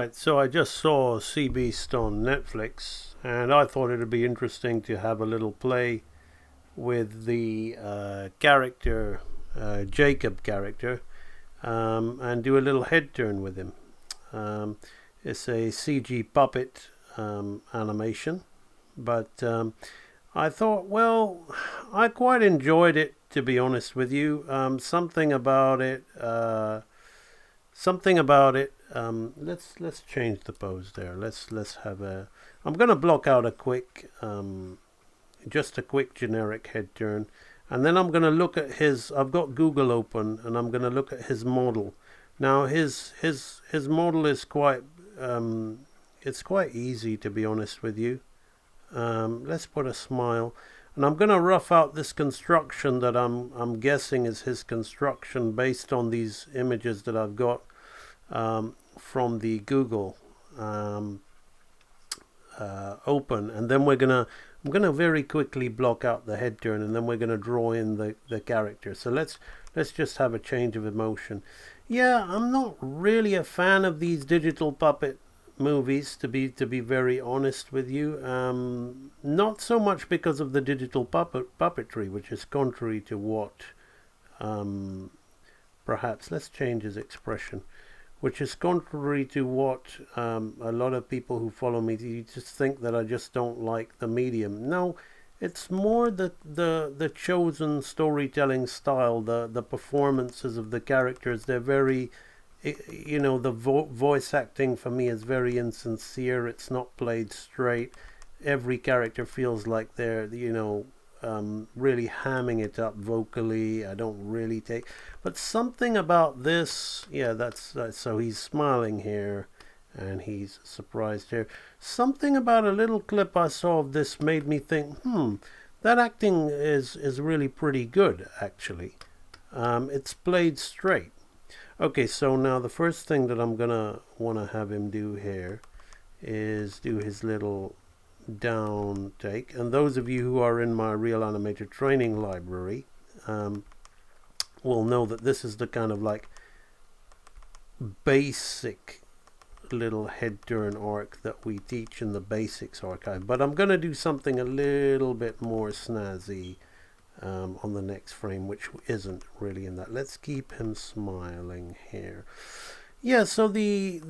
Right, so I just saw Sea Beast on Netflix, and I thought it'd be interesting to have a little play with the character, Jacob character, and do a little head turn with him. Um, it's a CG puppet animation, but I thought, well, I quite enjoyed it, to be honest with you. Something about it. Let's change the pose there. Let's have a. I'm gonna block out a quick, just a quick generic head turn, and then I'm gonna look at his. I've got Google open, and I'm gonna look at his model. Now his model is quite. It's quite easy, to be honest with you. Let's put a smile. And I'm going to rough out this construction that I'm guessing is his construction based on these images that I've got from the Google open. And then I'm gonna very quickly block out the head turn, and then we're gonna draw in the character. So let's just have a change of emotion. Yeah, I'm not really a fan of these digital puppet movies, to be very honest with you. Not so much because of the digital puppetry, which is contrary to what perhaps let's change his expression, which is contrary to what a lot of people who follow me, you just think that I just don't like the medium. No, it's more the chosen storytelling style, the performances of the characters. They're very, the voice acting for me is very insincere. It's not played straight. Every character feels like they're, really hamming it up vocally. I don't really take, but something about this, yeah, that's so he's smiling here, and he's surprised here. Something about a little clip I saw of this made me think, that acting is really pretty good, actually. It's played straight. Okay, so now the first thing that I'm gonna want to have him do here is do his little down take. And those of you who are in my Real Animator training library will know that this is the kind of like basic little head turn arc that we teach in the basics archive. But I'm gonna do something a little bit more snazzy on the next frame, which isn't really in that. Let's keep him smiling here. Yeah, so the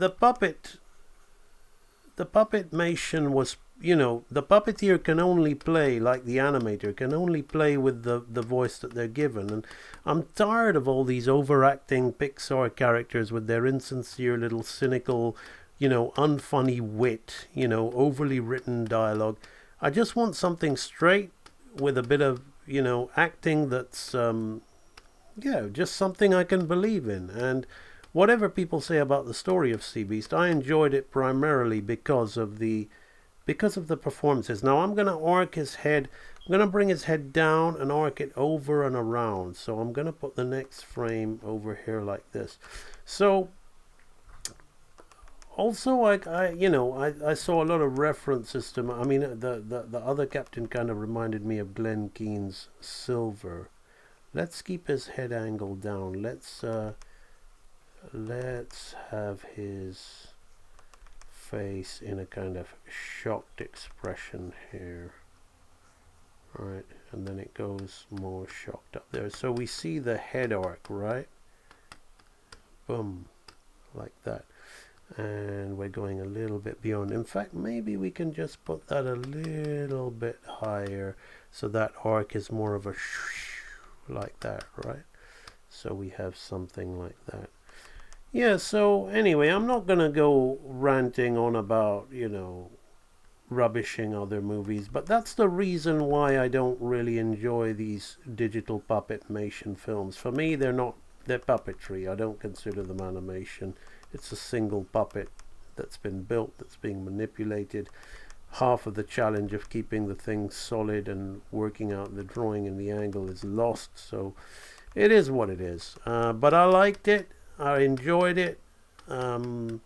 puppetmation was, the puppeteer can only play, like the animator can only play with the voice that they're given. And I'm tired of all these overacting Pixar characters with their insincere little cynical, unfunny wit, overly written dialogue. I just want something straight with a bit of, acting that's, just something I can believe in. And whatever people say about the story of Sea Beast, I enjoyed it primarily because of the performances. Now I'm going to arc his head. I'm going to bring his head down and arc it over and around. So I'm going to put the next frame over here like this. So also I saw a lot of references to, the other captain kind of reminded me of Glenn Keane's Silver. Let's keep his head angle down. Let's have his face in a kind of shocked expression here. Alright, and then it goes more shocked up there. So we see the head arc, right? Boom, like that. And we're going a little bit beyond. In fact, maybe we can just put that a little bit higher, so that arc is more of a like that, right? So we have something like that. Yeah, so anyway, I'm not going to go ranting on about, rubbishing other movies, but that's the reason why I don't really enjoy these digital puppetmation films. For me, they're puppetry. I don't consider them animation. It's a single puppet that's been built, that's being manipulated. Half of the challenge of keeping the thing solid and working out the drawing and the angle is lost, so it is what it is. But I liked it. I enjoyed it. I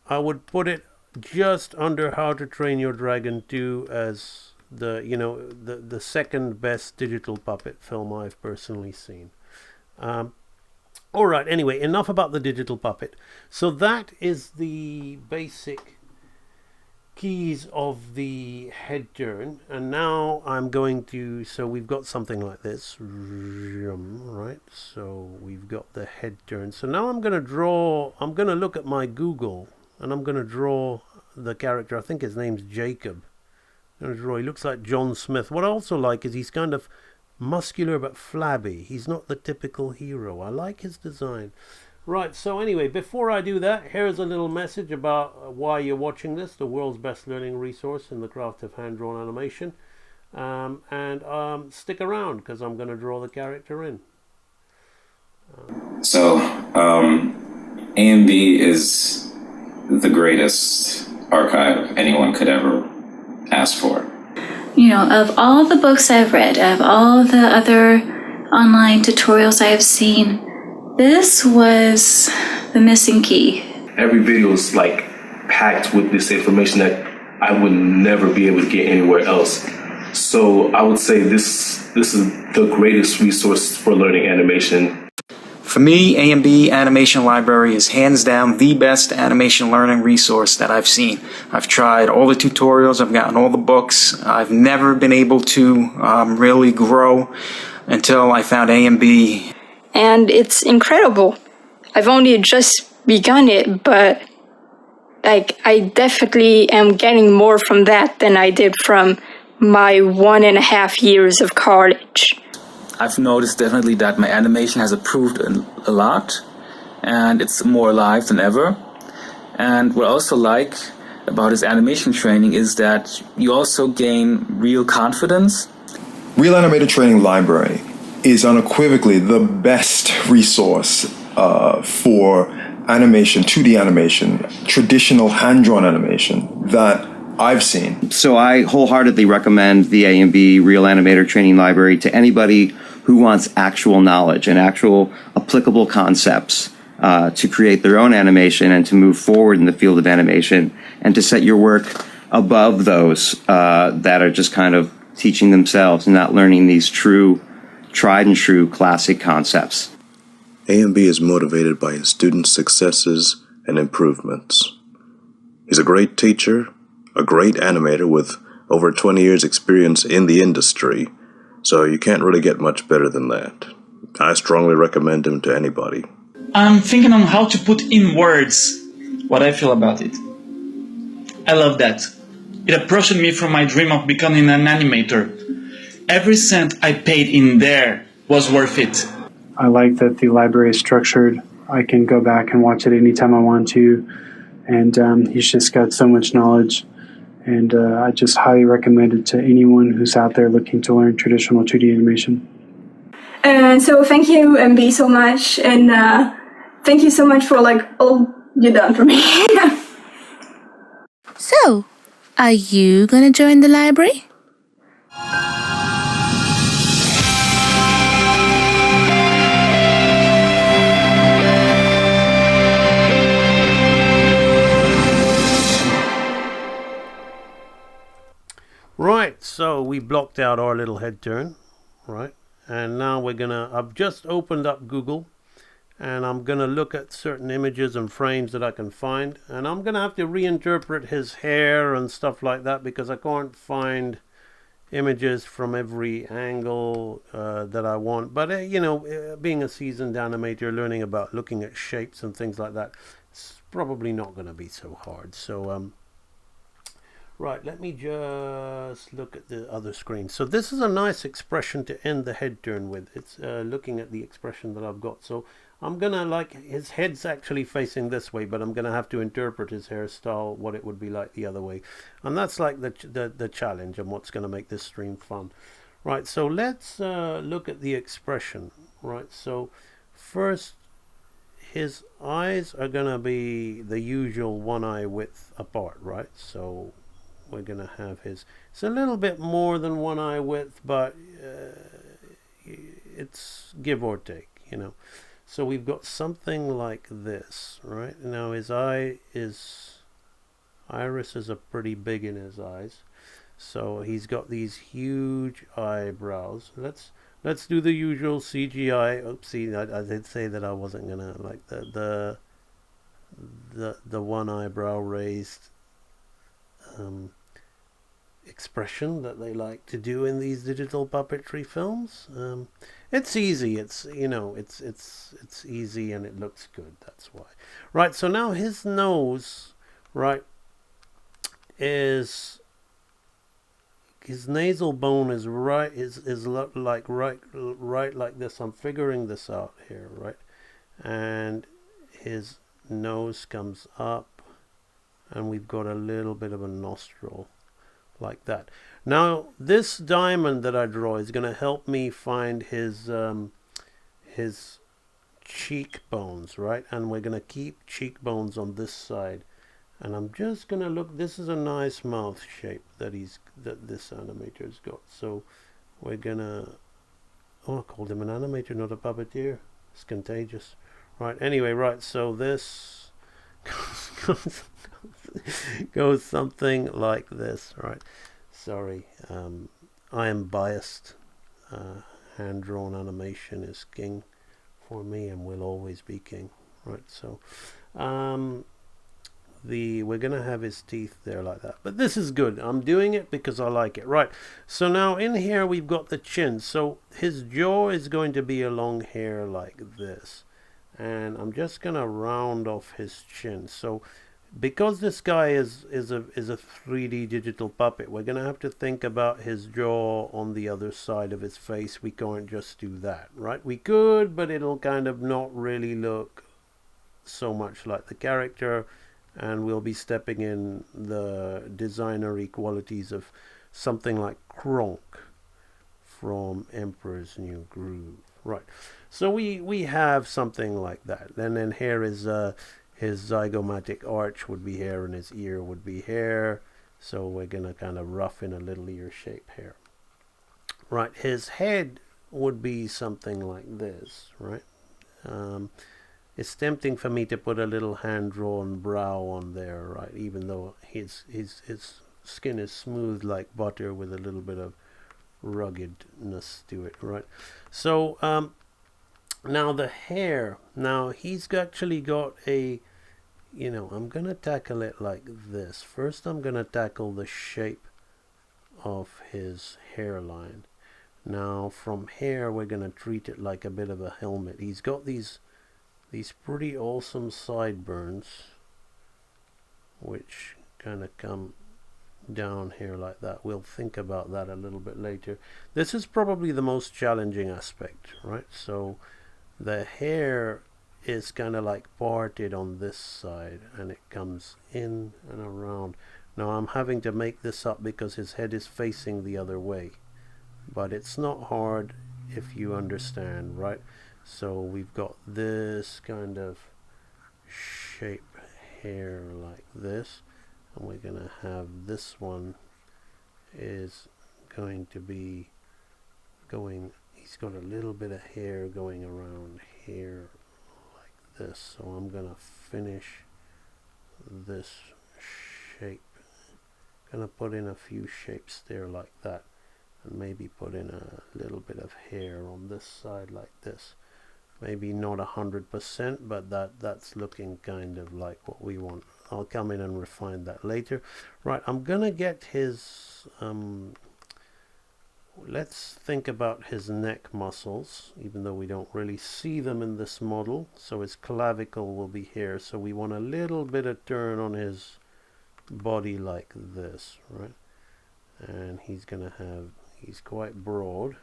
would put it just under How to Train Your Dragon 2 as the second best digital puppet film I've personally seen. All right, anyway, enough about the digital puppet. So that is the basic keys of the head turn, and now I'm going to, so we've got something like this, right? So we've got the head turn. So now I'm going to look at my Google, and I'm going to draw the character. I think his name's Jacob. I'm going to draw, he looks like John Smith. What I also like is he's kind of muscular but flabby. He's not the typical hero. I like his design. Right, so anyway, before I do that, here's a little message about why you're watching this, the world's best learning resource in the craft of hand-drawn animation. Stick around, because I'm going to draw the character in. So, AMB is the greatest archive anyone could ever ask for. You know, of all the books I've read, of all the other online tutorials I've seen, this was the missing key. Every video is like packed with this information that I would never be able to get anywhere else. So I would say this is the greatest resource for learning animation. For me, AMB Animation Library is hands down the best animation learning resource that I've seen. I've tried all the tutorials, I've gotten all the books. I've never been able to really grow until I found AMB. And it's incredible. I've only just begun it, but like I definitely am getting more from that than I did from my 1.5 years of college. I've noticed definitely that my animation has improved a lot, and it's more alive than ever. And what I also like about this animation training is that you also gain real confidence. Real Animator Training Library is unequivocally the best resource for animation, 2D animation, traditional hand-drawn animation that I've seen. So I wholeheartedly recommend the AMB Real Animator Training Library to anybody who wants actual knowledge and actual applicable concepts to create their own animation and to move forward in the field of animation and to set your work above those that are just kind of teaching themselves and not learning these tried and true classic concepts. AMB is motivated by his students' successes and improvements. He's a great teacher, a great animator with over 20 years experience in the industry, so you can't really get much better than that. I strongly recommend him to anybody. I'm thinking on how to put in words what I feel about it. I love that. It approached me from my dream of becoming an animator. Every cent I paid in there was worth it. I like that the library is structured. I can go back and watch it anytime I want to. And he's just got so much knowledge. And I just highly recommend it to anyone who's out there looking to learn traditional 2D animation. So thank you, MB, so much. And thank you so much for all you've done for me. So, are you going to join the library? Right, so we blocked out our little head turn, right? And now I've just opened up Google, and I'm gonna look at certain images and frames that I can find, and I'm gonna have to reinterpret his hair and stuff like that because I can't find images from every angle that I want. But being a seasoned animator, learning about looking at shapes and things like that, it's probably not gonna be so hard. So right, let me just look at the other screen. So this is a nice expression to end the head turn with. It's looking at the expression that I've got. So I'm gonna his head's actually facing this way, but I'm gonna have to interpret his hairstyle, what it would be like the other way. And that's like the challenge and what's gonna make this stream fun. Right, so let's look at the expression. Right, so first, his eyes are gonna be the usual one eye width apart, right? So we're gonna have it's a little bit more than one eye width, but it's give or take, So we've got something like this, right? Now his iris is pretty big in his eyes, so he's got these huge eyebrows. let's do the usual CGI. Oopsie, I did say that I wasn't gonna like the one eyebrow raised expression that they like to do in these digital puppetry films. It's easy. It's it's easy and it looks good. That's why. Right. So now his nose, right, is his nasal bone is right like right like this. I'm figuring this out here, right, and his nose comes up, and we've got a little bit of a nostril like that. Now this diamond that I draw is going to help me find his cheekbones, right? And we're going to keep cheekbones on this side, and I'm just going to look. This is a nice mouth shape that this animator's got. So we're gonna, oh, I called him an animator, not a puppeteer. It's contagious. Right, anyway, right, so this goes something like this, right? Sorry, I am biased. Hand-drawn animation is king for me and will always be king, right? So we're gonna have his teeth there like that, but this is good. I'm doing it because I like it. Right, so now in here we've got the chin, so his jaw is going to be along here like this, and I'm just gonna round off his chin. So because this guy is a 3D digital puppet, we're gonna have to think about his jaw on the other side of his face. We can't just do that, right? We could, but it'll kind of not really look so much like the character, and we'll be stepping in the designery qualities of something like Kronk from Emperor's New Groove. Right, so we have something like that, and then here is his zygomatic arch would be here, and his ear would be here. So we're gonna kind of rough in a little ear shape here. Right, his head would be something like this, right? It's tempting for me to put a little hand-drawn brow on there, right? Even though his skin is smooth like butter with a little bit of ruggedness to it, right? So now the hair. Now he's actually got a, I'm gonna tackle it like this. First, I'm gonna tackle the shape of his hairline. Now from here, we're gonna treat it like a bit of a helmet. He's got these pretty awesome sideburns, which kind of come down here like that. We'll think about that a little bit later. This is probably the most challenging aspect, right? So the hair is kind of like parted on this side, and it comes in and around. Now I'm having to make this up because his head is facing the other way, but it's not hard if you understand, right? So we've got this kind of shape hair like this, and we're gonna have this one is going to be going, he's got a little bit of hair going around here like this. So I'm gonna finish this shape, gonna put in a few shapes there like that, and maybe put in a little bit of hair on this side like this. Maybe not 100%, but that's looking kind of like what we want. I'll come in and refine that later. Right, I'm gonna get his let's think about his neck muscles, even though we don't really see them in this model. So his clavicle will be here, so we want a little bit of turn on his body like this, right? And he's quite broad,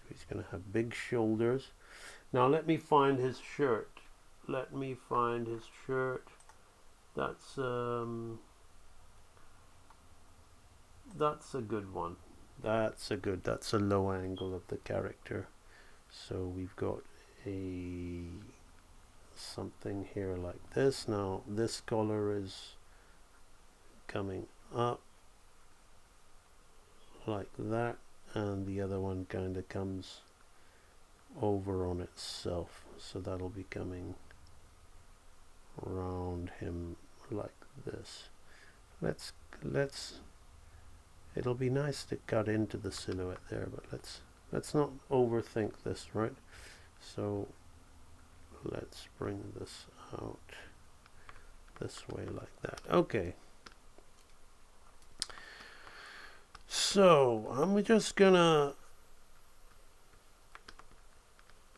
he's gonna have big shoulders. Now let me find his shirt. Let me find his shirt. That's a good one. That's a low angle of the character. So we've got something here like this. Now this collar is coming up like that, and the other one kind of comes over on itself, so that'll be coming around him like this. Let's it'll be nice to cut into the silhouette there, but let's not overthink this, right? So let's bring this out this way like that. Okay. So I'm just gonna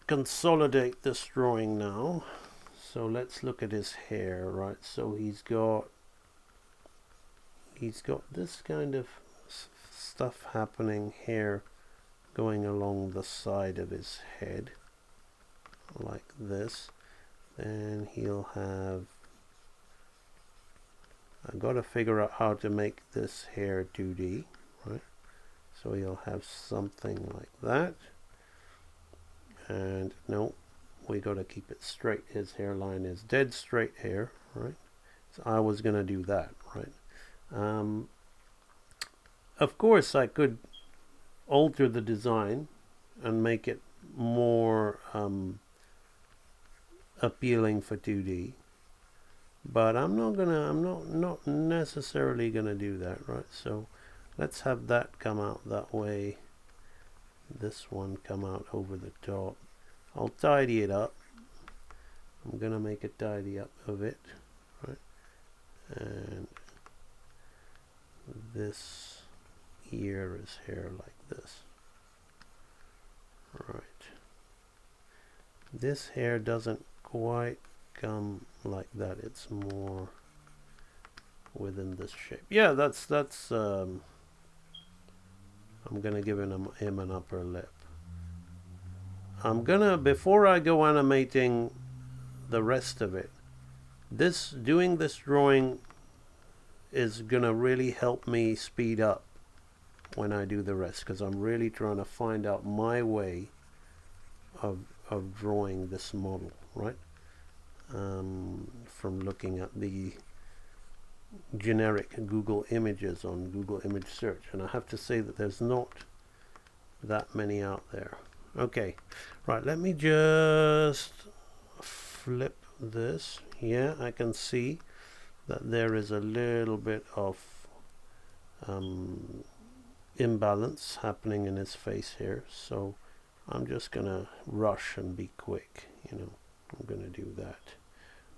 consolidate this drawing now. So let's look at his hair, right? So he's got this kind of stuff happening here, going along the side of his head like this. Then he'll have, I've got to figure out how to make this hair 2D, right? So he'll have something like that. And no, we got to keep it straight. His hairline is dead straight hair, right? So I was going to do that, right? Of course, I could alter the design and make it more appealing for 2D, but I'm not necessarily gonna do that, right? So let's have that come out that way, this one come out over the top. I'll tidy it up. I'm gonna make a tidy up of it, right? And this ear is hair like this, right? This hair doesn't quite come like that. It's more within this shape. Yeah, that's I'm gonna give him an upper lip. I'm gonna, before I go animating the rest of it, doing this drawing is gonna really help me speed up when I do the rest, because I'm really trying to find out my way of drawing this model, right? From looking at the generic Google images on Google image search, and I have to say that there's not that many out there. Okay, right, let me just flip this. Yeah, I can see that there is a little bit of imbalance happening in his face here, so I'm just gonna rush and be quick, you know. I'm gonna do that.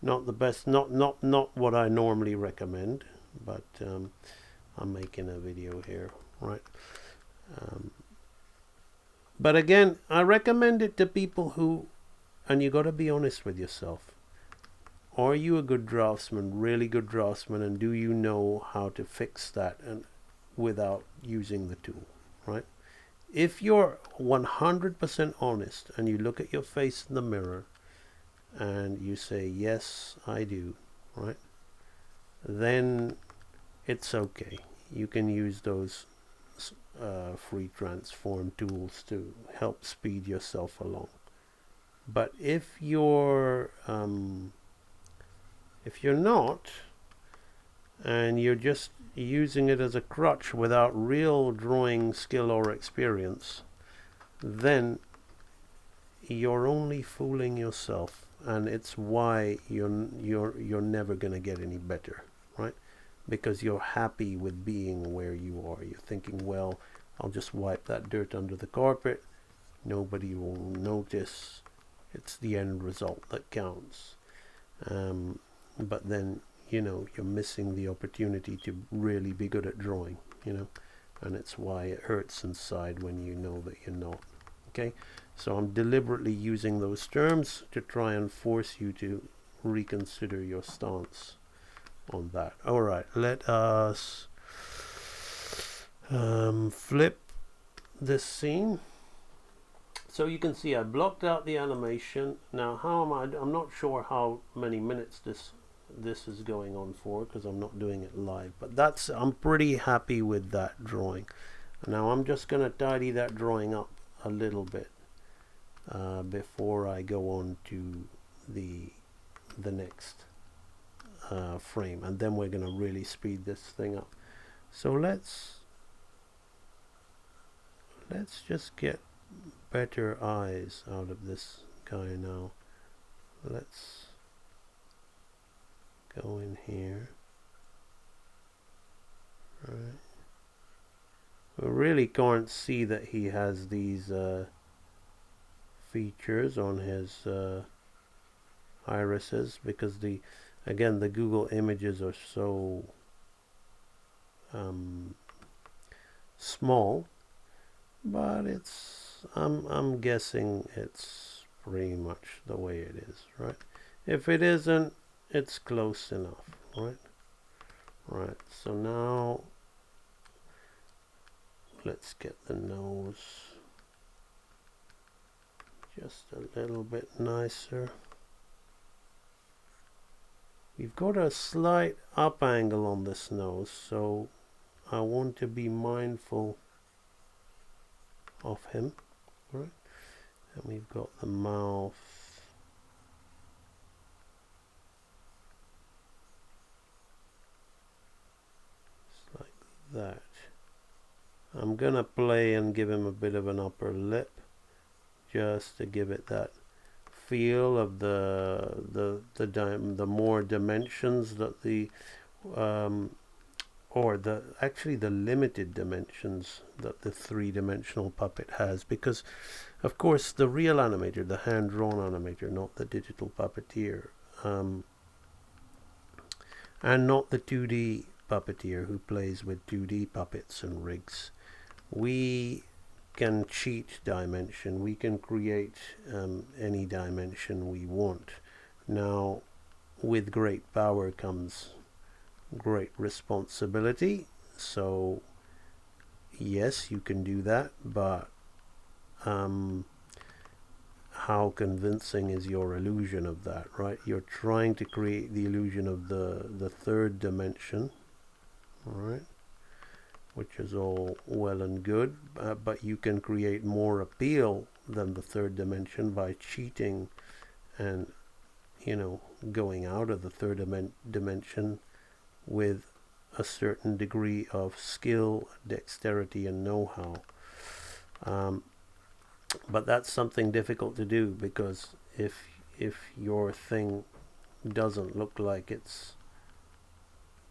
Not the best, not what I normally recommend, but I'm making a video here, right? But again, I recommend it to people who, and you got to be honest with yourself. Are you a good draftsman, really good draftsman, and do you know how to fix that and without using the tool, right? If you're 100% honest and you look at your face in the mirror and you say, yes, I do, right? Then it's okay. You can use those free transform tools to help speed yourself along. But if you're not, and you're just using it as a crutch without real drawing skill or experience, then you're only fooling yourself, and it's why you're never going to get any better, right? Because you're happy with being where you are. You're thinking, well, I'll just wipe that dirt under the carpet, nobody will notice, it's the end result that counts. But then, you know, you're missing the opportunity to really be good at drawing, you know, and it's why it hurts inside when you know that you're not. Okay, so I'm deliberately using those terms to try and force you to reconsider your stance on that. All right, let us flip this scene. So you can see I blocked out the animation. Now how am I'm not sure how many minutes this is going on for, because I'm not doing it live, but I'm pretty happy with that drawing. Now I'm just going to tidy that drawing up a little bit before I go on to the next frame, and then we're going to really speed this thing up. So let's just get better eyes out of this guy now. Let's go in here, right? We really can't see that he has these features on his irises, because again the Google images are so small, but I'm guessing it's pretty much the way it is, right? If it isn't, it's close enough, right? So now let's get the nose just a little bit nicer. We've got a slight up angle on this nose, so I want to be mindful of him, right? And we've got the mouth just like that. I'm gonna play and give him a bit of an upper lip, just to give it that feel of the more dimensions that actually the limited dimensions that the three-dimensional puppet has, because of course the real animator, the hand-drawn animator, not the digital puppeteer, and not the 2D puppeteer who plays with 2D puppets and rigs, we can cheat dimension. We can create any dimension we want. Now, with great power comes great responsibility. So yes, you can do that, but how convincing is your illusion of that, right? You're trying to create the illusion of the third dimension, all right, which is all well and good, but you can create more appeal than the third dimension by cheating and, you know, going out of the third dimension with a certain degree of skill, dexterity, and know-how. But that's something difficult to do, because if your thing doesn't look like it's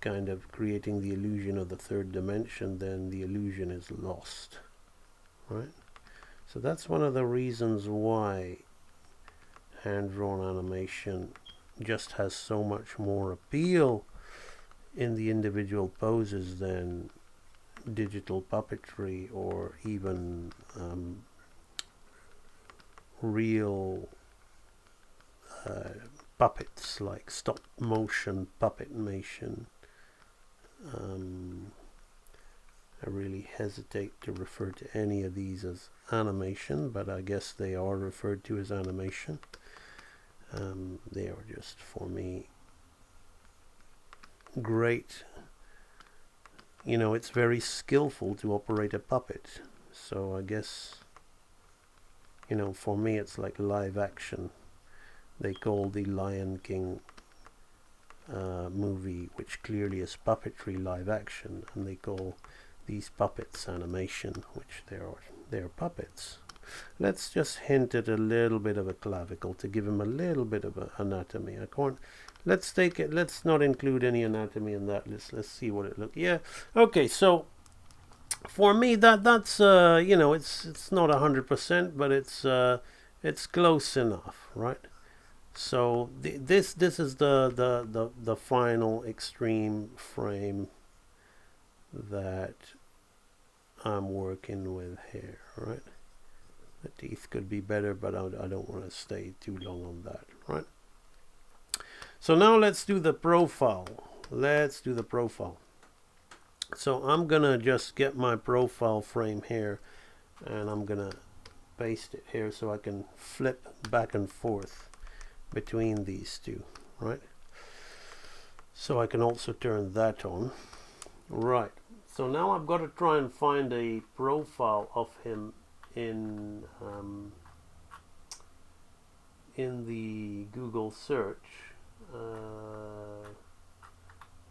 kind of creating the illusion of the third dimension, then the illusion is lost, right? So that's one of the reasons why hand-drawn animation just has so much more appeal in the individual poses than digital puppetry, or even real puppets like stop motion puppetmation. I really hesitate to refer to any of these as animation, but I guess they are referred to as animation. They are just, for me, great. You know, it's very skillful to operate a puppet. So I guess, you know, for me it's like live action. They call the Lion King movie, which clearly is puppetry, live action, and they call these puppets animation, which they're puppets. Let's just hint at a little bit of a clavicle to give him a little bit of anatomy. I can't. Let's take it. Let's not include any anatomy in that. Let's see what it looks. Yeah. Okay. So for me, that's you know, it's not 100%, but it's close enough, right? So this is the final extreme frame that I'm working with here, right? The teeth could be better, but I don't want to stay too long on that, right? So now let's do the profile. Let's do the profile. So I'm gonna just get my profile frame here, and I'm gonna paste it here so I can flip back and forth between these two, right? So I can also turn that on, right? So now I've got to try and find a profile of him in the Google search.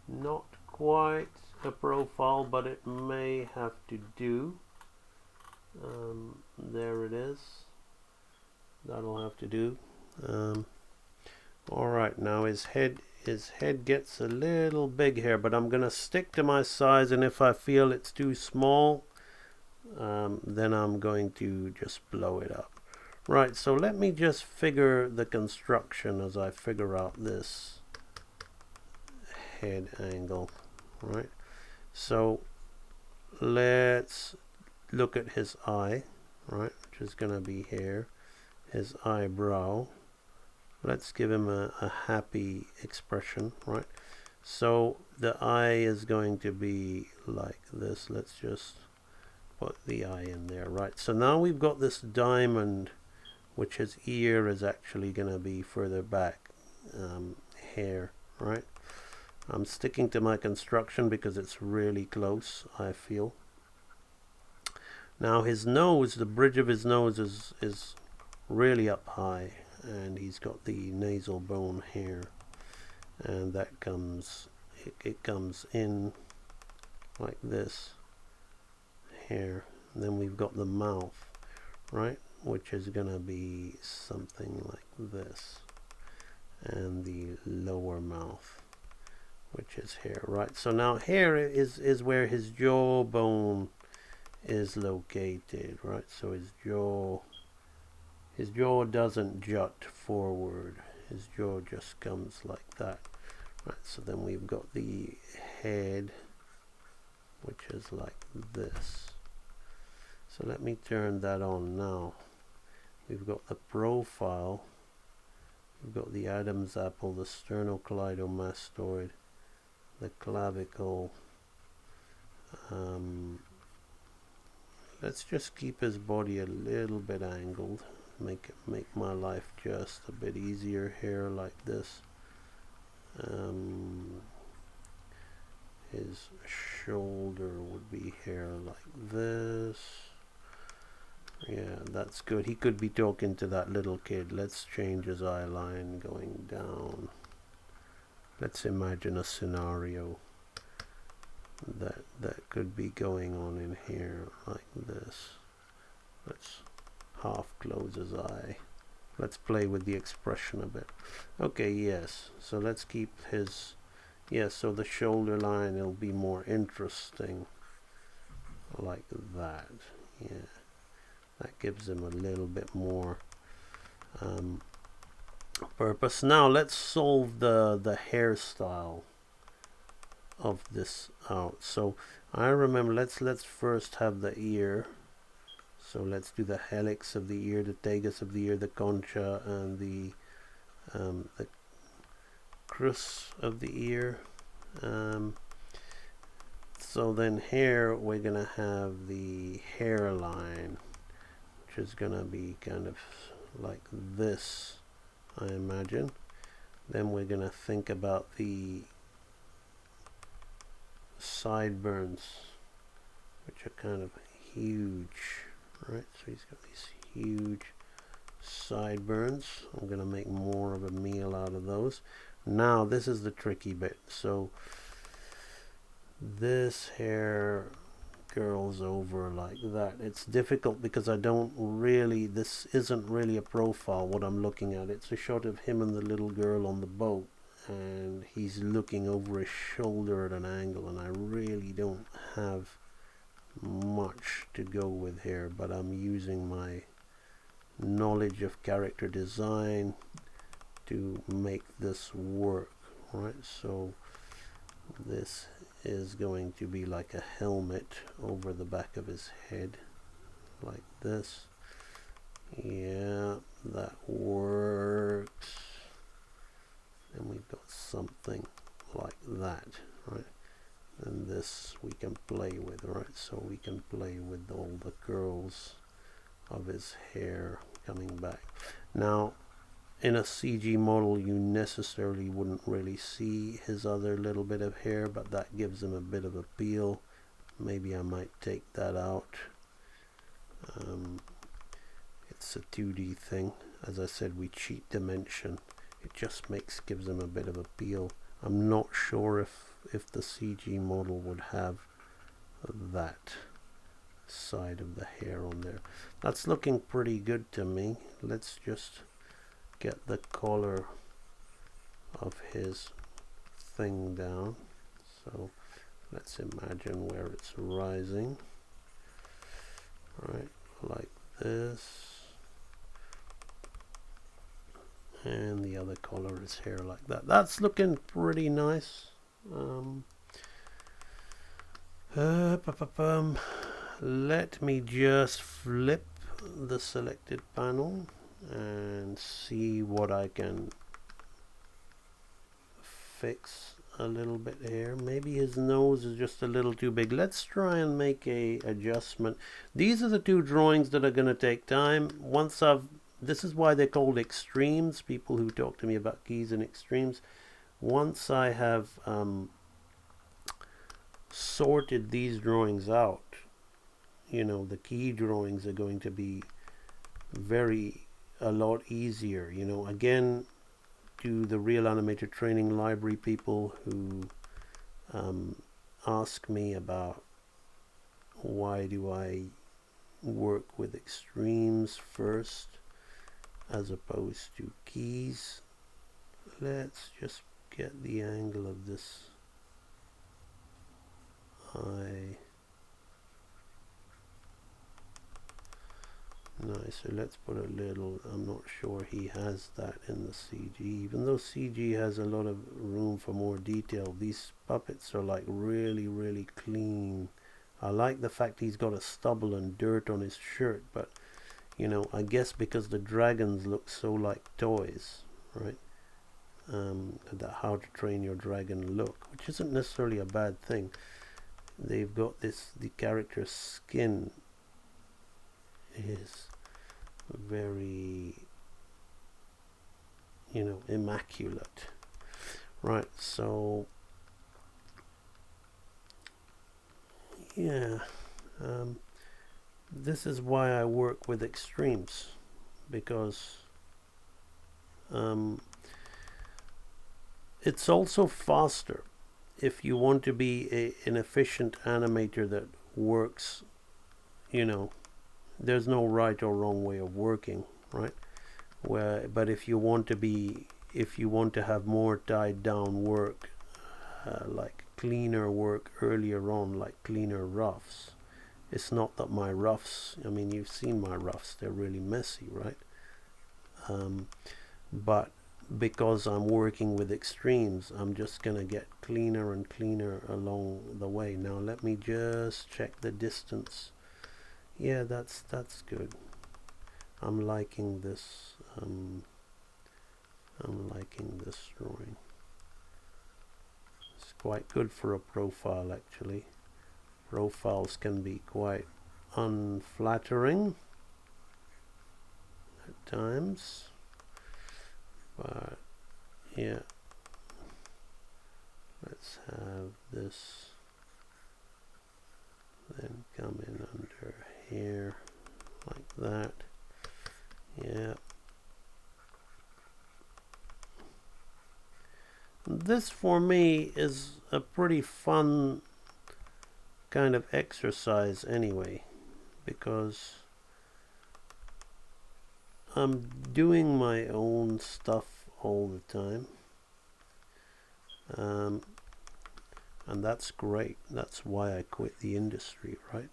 Not quite a profile, but it may have to do. There it is. That'll have to do. All right, now his head gets a little big here, but I'm gonna stick to my size, and if I feel it's too small, then I'm going to just blow it up. Right, so let me just figure the construction as I figure out this head angle. Right, so let's look at his eye, right, which is going to be here, his eyebrow. Let's give him a happy expression, right? So the eye is going to be like this. Let's just put the eye in there, right? So now we've got this diamond, which his ear is actually going to be further back here, right? I'm sticking to my construction because it's really close, I feel. Now his nose, the bridge of his nose is really up high, and he's got the nasal bone here, and that comes, it comes in like this here, and then we've got the mouth, right, which is gonna be something like this, and the lower mouth, which is here, right? So now here is where his jawbone is located, right? So his jaw doesn't jut forward. His jaw just comes like that, right? So then we've got the head, which is like this. So let me turn that on now. We've got the profile. We've got the Adam's apple, the sternocleidomastoid, the clavicle. Let's just keep his body a little bit angled. Make my life just a bit easier here, like this. His shoulder would be here like this. Yeah, that's good. He could be talking to that little kid. Let's change his eye line going down. Let's imagine a scenario that could be going on in here like this. Let's half close his eye. Let's play with the expression a bit. Okay, yes. So let's keep his, yes, so the shoulder line will be more interesting like that. Yeah. That gives him a little bit more purpose. Now let's solve the hairstyle of this out. So I remember, let's first have the ear. So let's do the helix of the ear, the tegus of the ear, the concha, and the crus of the ear. So then here we're gonna have the hairline, which is gonna be kind of like this, I imagine. Then we're gonna think about the sideburns, which are kind of huge, right? So he's got these huge sideburns. I'm gonna make more of a meal out of those. Now this is the tricky bit. So this hair curls over like that. It's difficult because I don't really, this isn't really a profile what I'm looking at. It's a shot of him and the little girl on the boat, and he's looking over his shoulder at an angle, and I really don't have much to go with here, but I'm using my knowledge of character design to make this work, right? So this is going to be like a helmet over the back of his head like this. Yeah, that works. And we've got something like that, right? And this we can play with, right? So we can play with all the curls of his hair coming back. Now in a CG model you necessarily wouldn't really see his other little bit of hair, but that gives him a bit of appeal. Maybe I might take that out. It's a 2D thing. As I said, we cheat dimension. It just gives him a bit of appeal. I'm not sure if the CG model would have that side of the hair on there. That's looking pretty good to me. Let's just get the color of his thing down. So let's imagine where it's rising. right, like this, and the other color is here like that. That's looking pretty nice. Let me just flip the selected panel and see what I can fix a little bit here. Maybe his nose is just a little too big. Let's try and make a adjustment. These are the two drawings that are going to take time. This is why they're called extremes. People who talk to me about keys and extremes. Once I have sorted these drawings out, you know, the key drawings are going to be a lot easier. You know, again, to the Real Animator Training Library people who ask me about why do I work with extremes first as opposed to keys. Let's just get the angle of this eye. Nice, so let's put a little, I'm not sure he has that in the CG. Even though CG has a lot of room for more detail, these puppets are like really, really clean. I like the fact he's got a stubble and dirt on his shirt, but you know, I guess because the dragons look so like toys, right? That How to Train Your Dragon look, which isn't necessarily a bad thing. They've got this, the character's skin is very, you know, immaculate. Right, so yeah, this is why I work with extremes, because it's also faster. If you want to be an efficient animator that works, you know, there's no right or wrong way of working, right? But if you want to have more tied down work, like cleaner work earlier on, like cleaner roughs. It's not that my roughs, I mean, you've seen my roughs, they're really messy, right? But because I'm working with extremes, I'm just gonna get cleaner and cleaner along the way. Now let me just check the distance. Yeah, that's good. I'm liking this. I'm liking this drawing. It's quite good for a profile, actually. Profiles can be quite unflattering at times, but yeah, let's have this then come in under here like that. Yeah, this for me is a pretty fun kind of exercise anyway, because I'm doing my own stuff all the time, and that's great. That's why I quit the industry, right?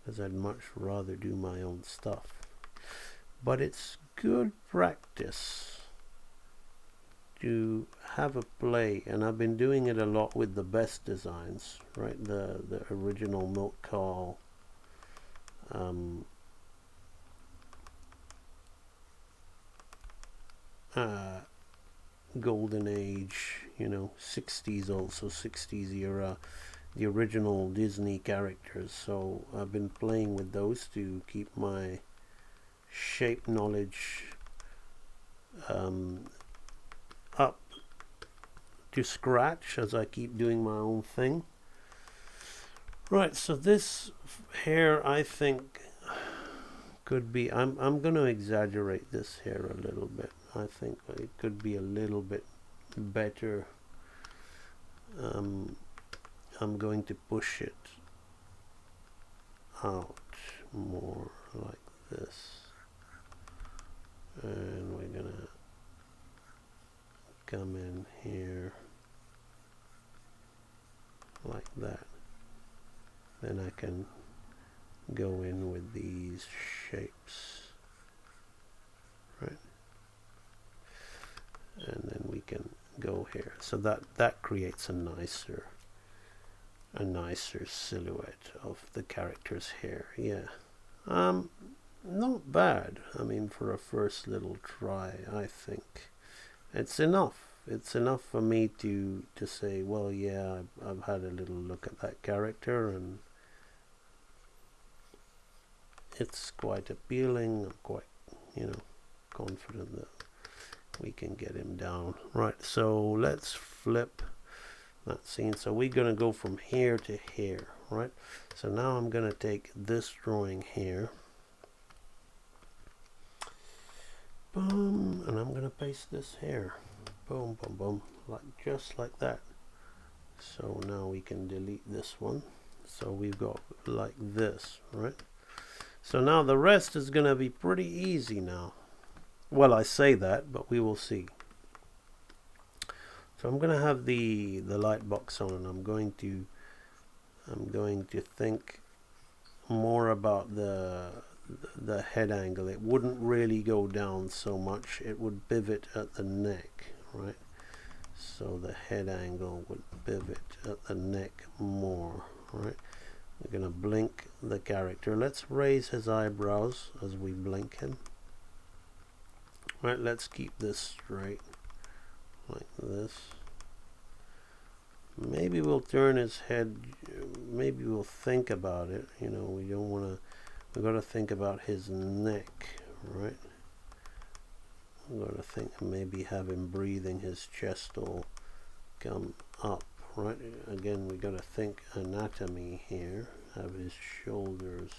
Because I'd much rather do my own stuff. But it's good practice to have a play, and I've been doing it a lot with the best designs, right? The original Milk Call, Golden Age, you know, 60s, also 60s era, the original Disney characters. So I've been playing with those to keep my shape knowledge up to scratch as I keep doing my own thing. Right, so this hair, I think, could be, I'm going to exaggerate this hair a little bit. I think it could be a little bit better. I'm going to push it out more like this, and we're gonna come in here like that. Then I can go in with these shapes, right? And then we can go here. So that creates a nicer silhouette of the character's hair. Yeah. Not bad. I mean, for a first little try, I think it's enough. It's enough for me to say, well, yeah, I've had a little look at that character and it's quite appealing. I'm quite, confident that we can get him down. Right, so let's flip that scene. So we're going to go from here to here, right? So now I'm going to take this drawing here. Boom, and I'm going to paste this here. Boom, boom, boom, just like that. So now we can delete this one. So we've got like this, right? So now the rest is going to be pretty easy now. Well, I say that, but we will see. So I'm going to have the light box on, and I'm going to think more about the head angle. It wouldn't really go down so much. It would pivot at the neck, right? So the head angle would pivot at the neck more, right? We're going to blink the character. Let's raise his eyebrows as we blink him. Right, let's keep this straight like this. Maybe we'll turn his head, maybe we'll think about it. We don't want to, we've got to think about his neck, right? We've got to think, maybe have him breathing, his chest will come up, right? Again, we've got to think anatomy here. Have his shoulders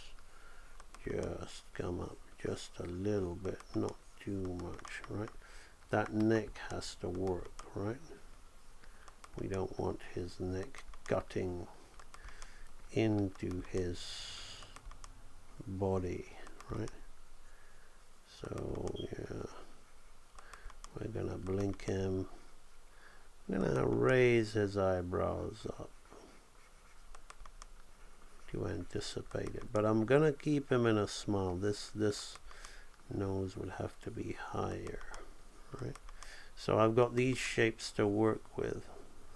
just come up just a little bit, not too much, right? That neck has to work, right? We don't want his neck cutting into his body, right? So yeah, we're gonna blink him. I'm gonna raise his eyebrows up to anticipate it, but I'm gonna keep him in a smile. This nose would have to be higher, right? So I've got these shapes to work with,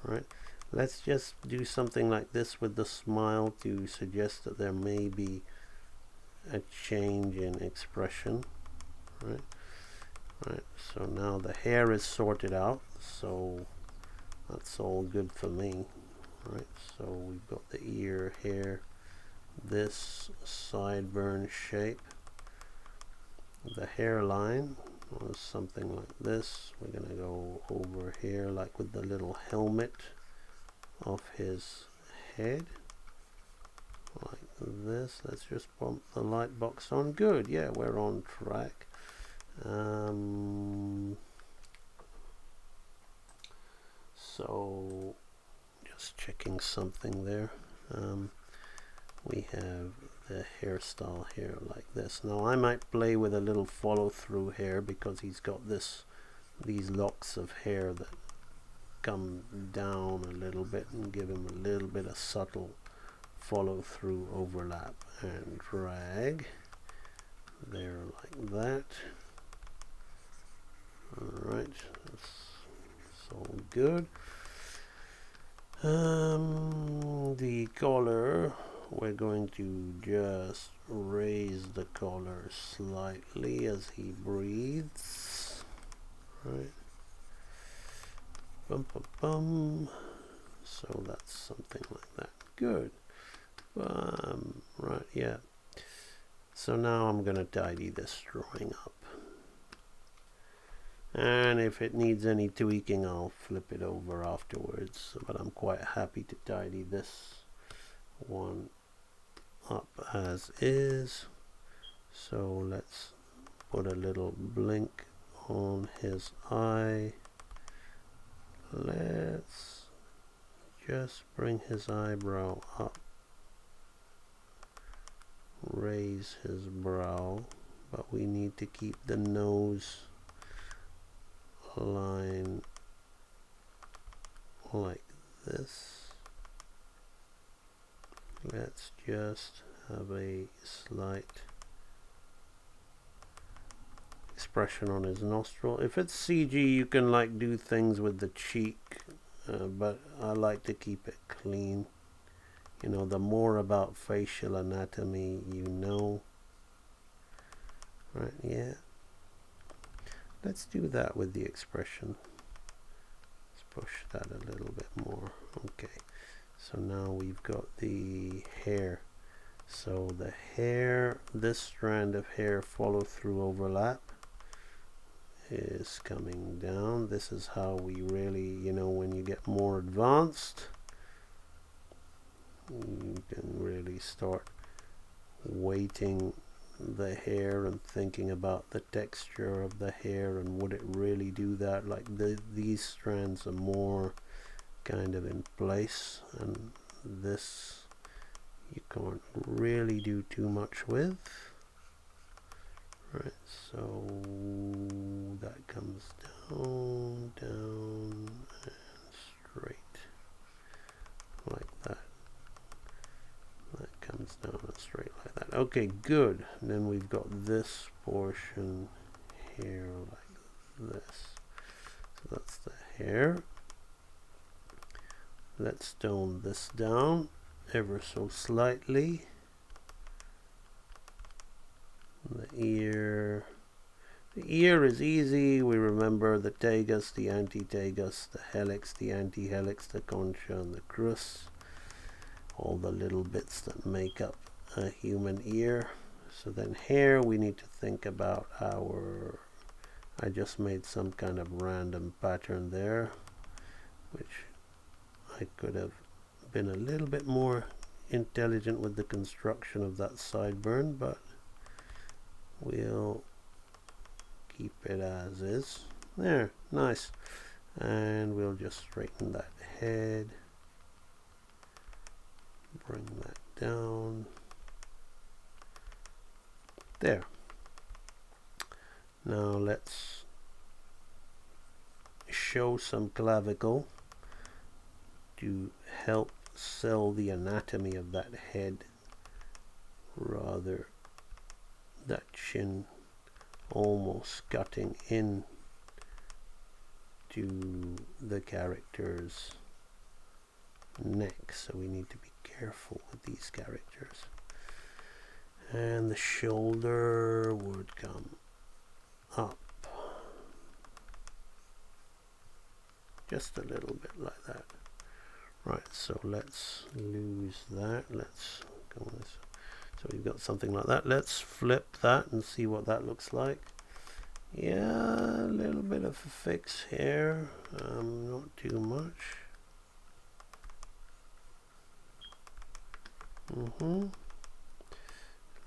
right? Let's just do something like this with the smile to suggest that there may be a change in expression, right? Right, so now the hair is sorted out, so that's all good for me, right? So we've got the ear here, this sideburn shape. The hairline was something like this. We're going to go over here like with the little helmet of his head like this. Let's just bump the light box on. Good, yeah, we're on track. So just checking something there. We have the hairstyle here like this. Now I might play with a little follow through here because he's got these locks of hair that come down a little bit and give him a little bit of subtle follow through overlap and drag there like that. Alright, that's all good. The collar, we're going to just raise the collar slightly as he breathes. Right. Bum, bum, bum. So that's something like that. Good. Right, yeah. So now I'm going to tidy this drawing up. And if it needs any tweaking, I'll flip it over afterwards. But I'm quite happy to tidy this one up as is. So let's put a little blink on his eye. Let's just bring his eyebrow up. Raise his brow. But we need to keep the nose line like this. Let's just have a slight expression on his nostril. If it's CG, you can like do things with the cheek, but I like to keep it clean. You know, the more about facial anatomy you know. Right, yeah. Let's do that with the expression. Let's push that a little bit more. Okay, so now we've got the hair. So the hair, this strand of hair follow through overlap is coming down. This is how we really, you know, when you get more advanced, you can really start weighting the hair and thinking about the texture of the hair and would it really do that. Like these strands are more kind of in place, and this you can't really do too much with. Right, so that comes down, down, and straight like that. That comes down and straight like that. Okay, good. And then we've got this portion here like this. So that's the hair. Let's tone this down ever so slightly. The ear. The ear is easy. We remember the tegus, the antitegus, the helix, the antihelix, the concha, and the crus. All the little bits that make up a human ear. So then hair, we need to think about our, I just made some kind of random pattern there, which I could have been a little bit more intelligent with the construction of that sideburn, but we'll keep it as is. There, nice. And we'll just straighten that head. Bring that down. There. Now let's show some clavicle to help sell the anatomy of that head, rather that chin almost cutting in to the character's neck, so we need to be careful with these characters. And the shoulder would come up just a little bit like that. Right, so let's lose that. Let's go on this. So we've got something like that. Let's flip that and see what that looks like. Yeah, a little bit of a fix here, not too much.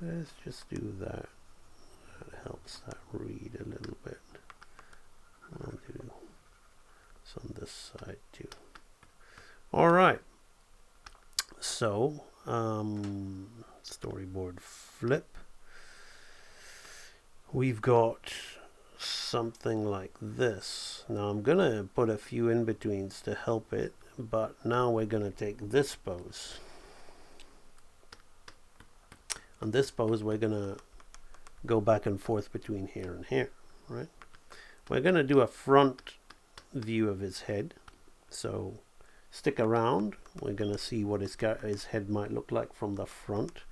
Let's just do that. That helps that read a little bit. I'll do this on this side too. All right. So, storyboard flip. We've got something like this. Now I'm going to put a few in-betweens to help it, but now we're going to take this pose. On this pose, we're going to go back and forth between here and here, right? We're going to do a front view of his head. So stick around. We're going to see what his head might look like from the front.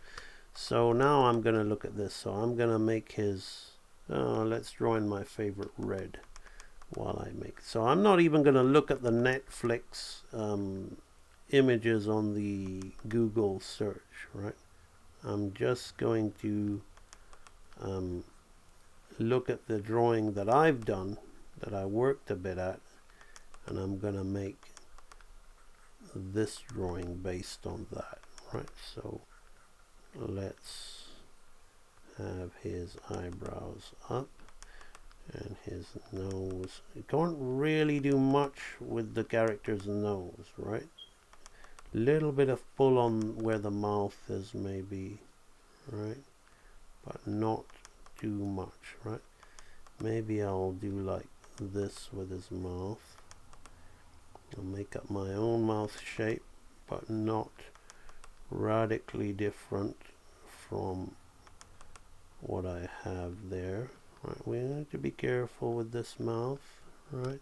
So now I'm going to look at this. So I'm going to make his, let's draw in my favorite red while I make. So I'm not even going to look at the Netflix images on the Google search, right? I'm just going to look at the drawing that I've done, that I worked a bit at, and I'm going to make this drawing based on that, right? So let's have his eyebrows up and his nose. You can't really do much with the character's nose, right? Little bit of pull on where the mouth is maybe, right? But not too much, right? Maybe I'll do like this with his mouth. I'll make up my own mouth shape, but not radically different from what I have there. Right, we need to be careful with this mouth, right?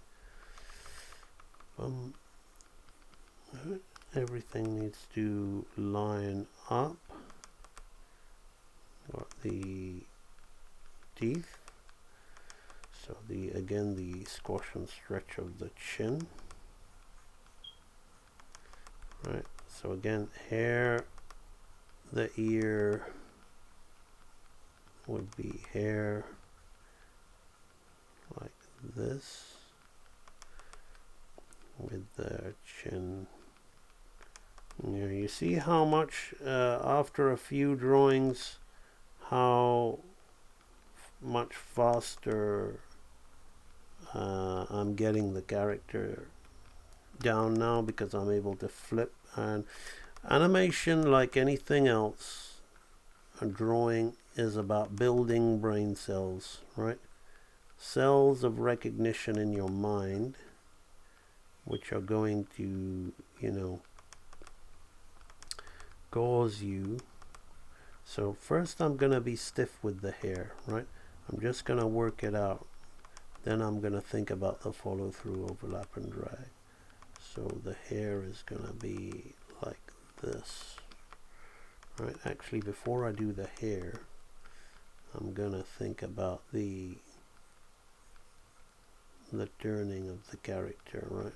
Everything needs to line up. Got the teeth. So again the squash and stretch of the chin. Right. So again, hair, the ear would be hair like this, with the chin. You see how much after a few drawings, how much faster I'm getting the character down now, because I'm able to flip. And animation, like anything else, a drawing is about building brain cells, right? Cells of recognition in your mind, which are going to, cause you. So first I'm gonna be stiff with the hair, right? I'm just gonna work it out. Then I'm gonna think about the follow through, overlap and drag. So the hair is gonna be like this, right? Actually, before I do the hair, I'm gonna think about the turning of the character, right?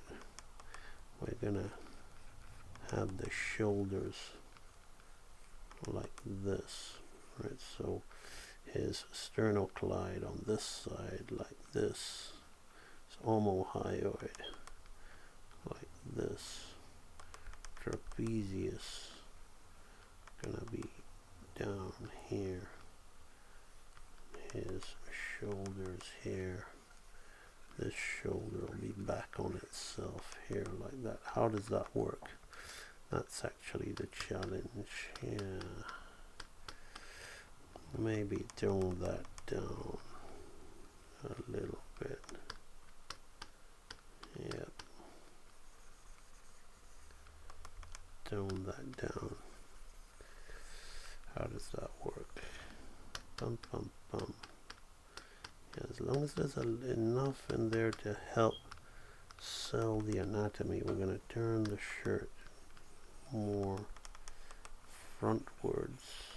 We're gonna have the shoulders like this, right? So his sternocleido on this side like this, his omohyoid like this, trapezius gonna be down here, his shoulders here, this shoulder will be back on itself here like that. How does that work? That's actually the challenge. Yeah, maybe tone that down a little bit. Yep, tone that down. How does that work? Bum bum bum. Yeah, as long as there's enough in there to help sell the anatomy, we're going to turn the shirt more frontwards.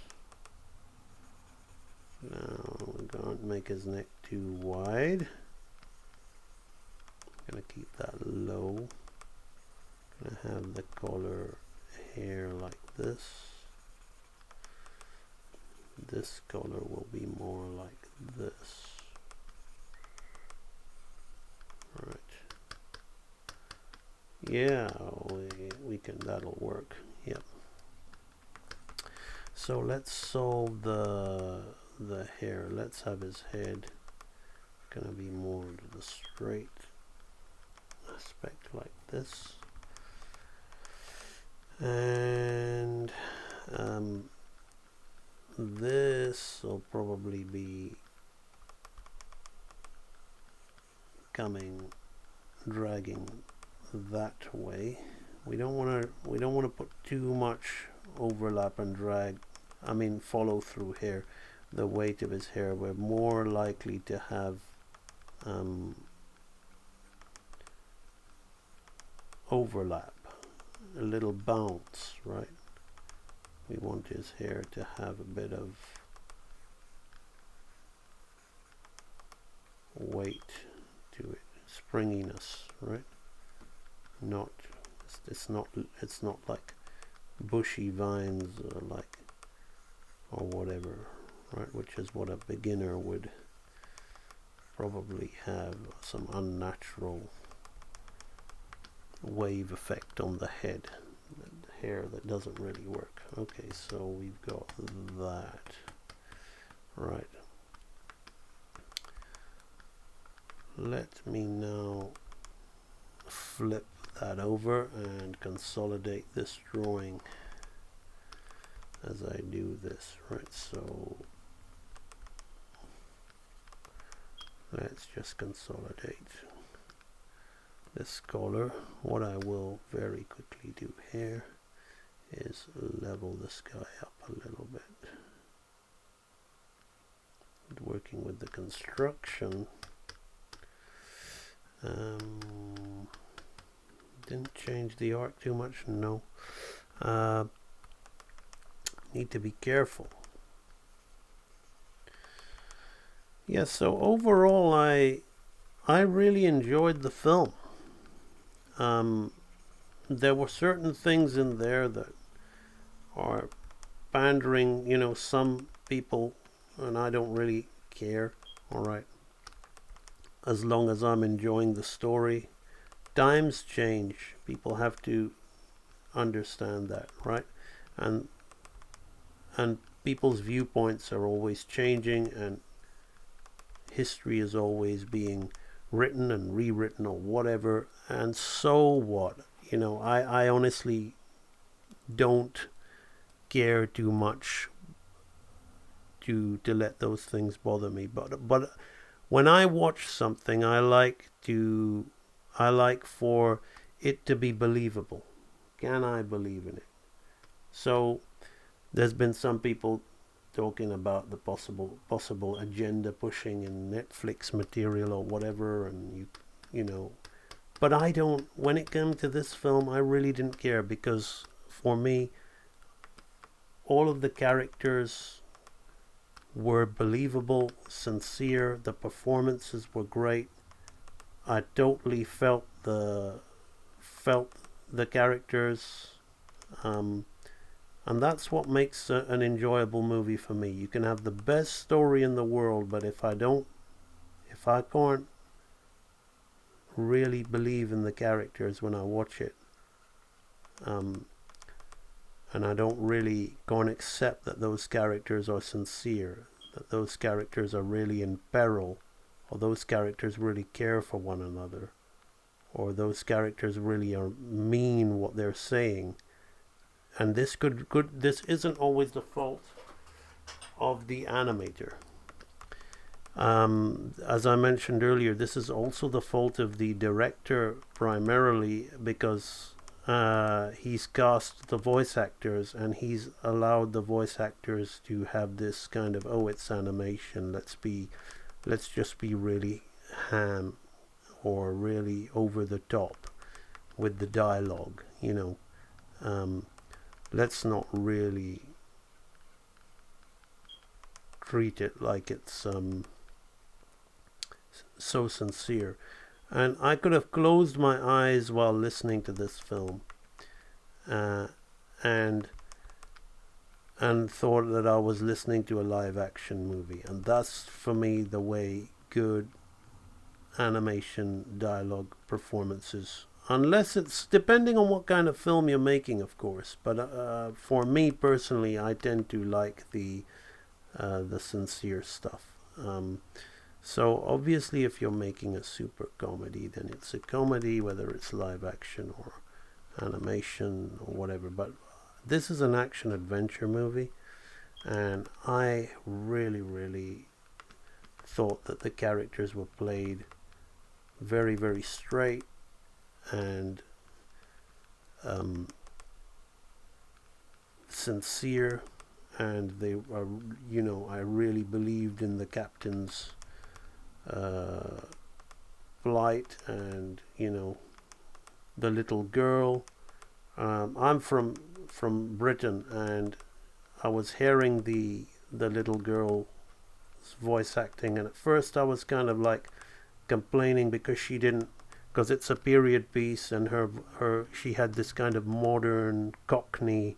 Now we're going to make his neck too wide. I'm going to keep that low. Going to have the collar hair like this. This color will be more like this. Right. Yeah, we can, that'll work. Yep. So let's solve the hair. Let's have his head gonna be more to the straight aspect like this. And this will probably be dragging that way. We don't want to put too much overlap and drag, follow through here. The weight of his hair, we're more likely to have overlap, a little bounce, right? We want his hair to have a bit of weight to it, springiness, right? It's not like bushy vines or whatever, right? Which is what a beginner would probably have, some unnatural wave effect on the head, the hair that doesn't really work. Okay, so we've got that, right? Let me now flip that over and consolidate this drawing as I do this, right? So let's just consolidate this color. What I will very quickly do here is level this guy up a little bit. working with the construction. Didn't change the art too much, no. Need to be careful. Yeah, so overall I really enjoyed the film. There were certain things in there that are pandering, some people, and I don't really care, alright, as long as I'm enjoying the story. Times change, people have to understand that, right? And people's viewpoints are always changing, and history is always being written and rewritten or whatever, and so what? I honestly don't care too much to let those things bother me. But when I watch something, I like for it to be believable. Can I believe in it? So there's been some people talking about the possible agenda pushing in Netflix material or whatever, and you know. But I don't. When it came to this film, I really didn't care, because for me, all of the characters were believable, sincere. The performances were great. I totally felt the characters, and that's what makes an enjoyable movie for me. You can have the best story in the world, but if I can't really believe in the characters when I watch it, and I don't really go and accept that those characters are sincere, that those characters are really in peril, or those characters really care for one another, or those characters really mean what they're saying. And this isn't always the fault of the animator. As I mentioned earlier, this is also the fault of the director primarily, because he's cast the voice actors, and he's allowed the voice actors to have this kind of, oh, it's animation, let's just be really ham or really over the top with the dialogue, let's not really treat it like it's so sincere. And I could have closed my eyes while listening to this film, and thought that I was listening to a live action movie. And that's, for me, the way good animation dialogue performances, unless it's depending on what kind of film you're making, of course. But for me personally, I tend to like the sincere stuff. So obviously, if you're making a super comedy, then it's a comedy, whether it's live action or animation or whatever. But this is an action adventure movie, and I really, really thought that the characters were played very, very straight, and sincere, and they are, I really believed in the captain's plight, and the little girl. I'm from Britain, and I was hearing the little girl's voice acting, and at first I was kind of like complaining because it's a period piece, and she had this kind of modern Cockney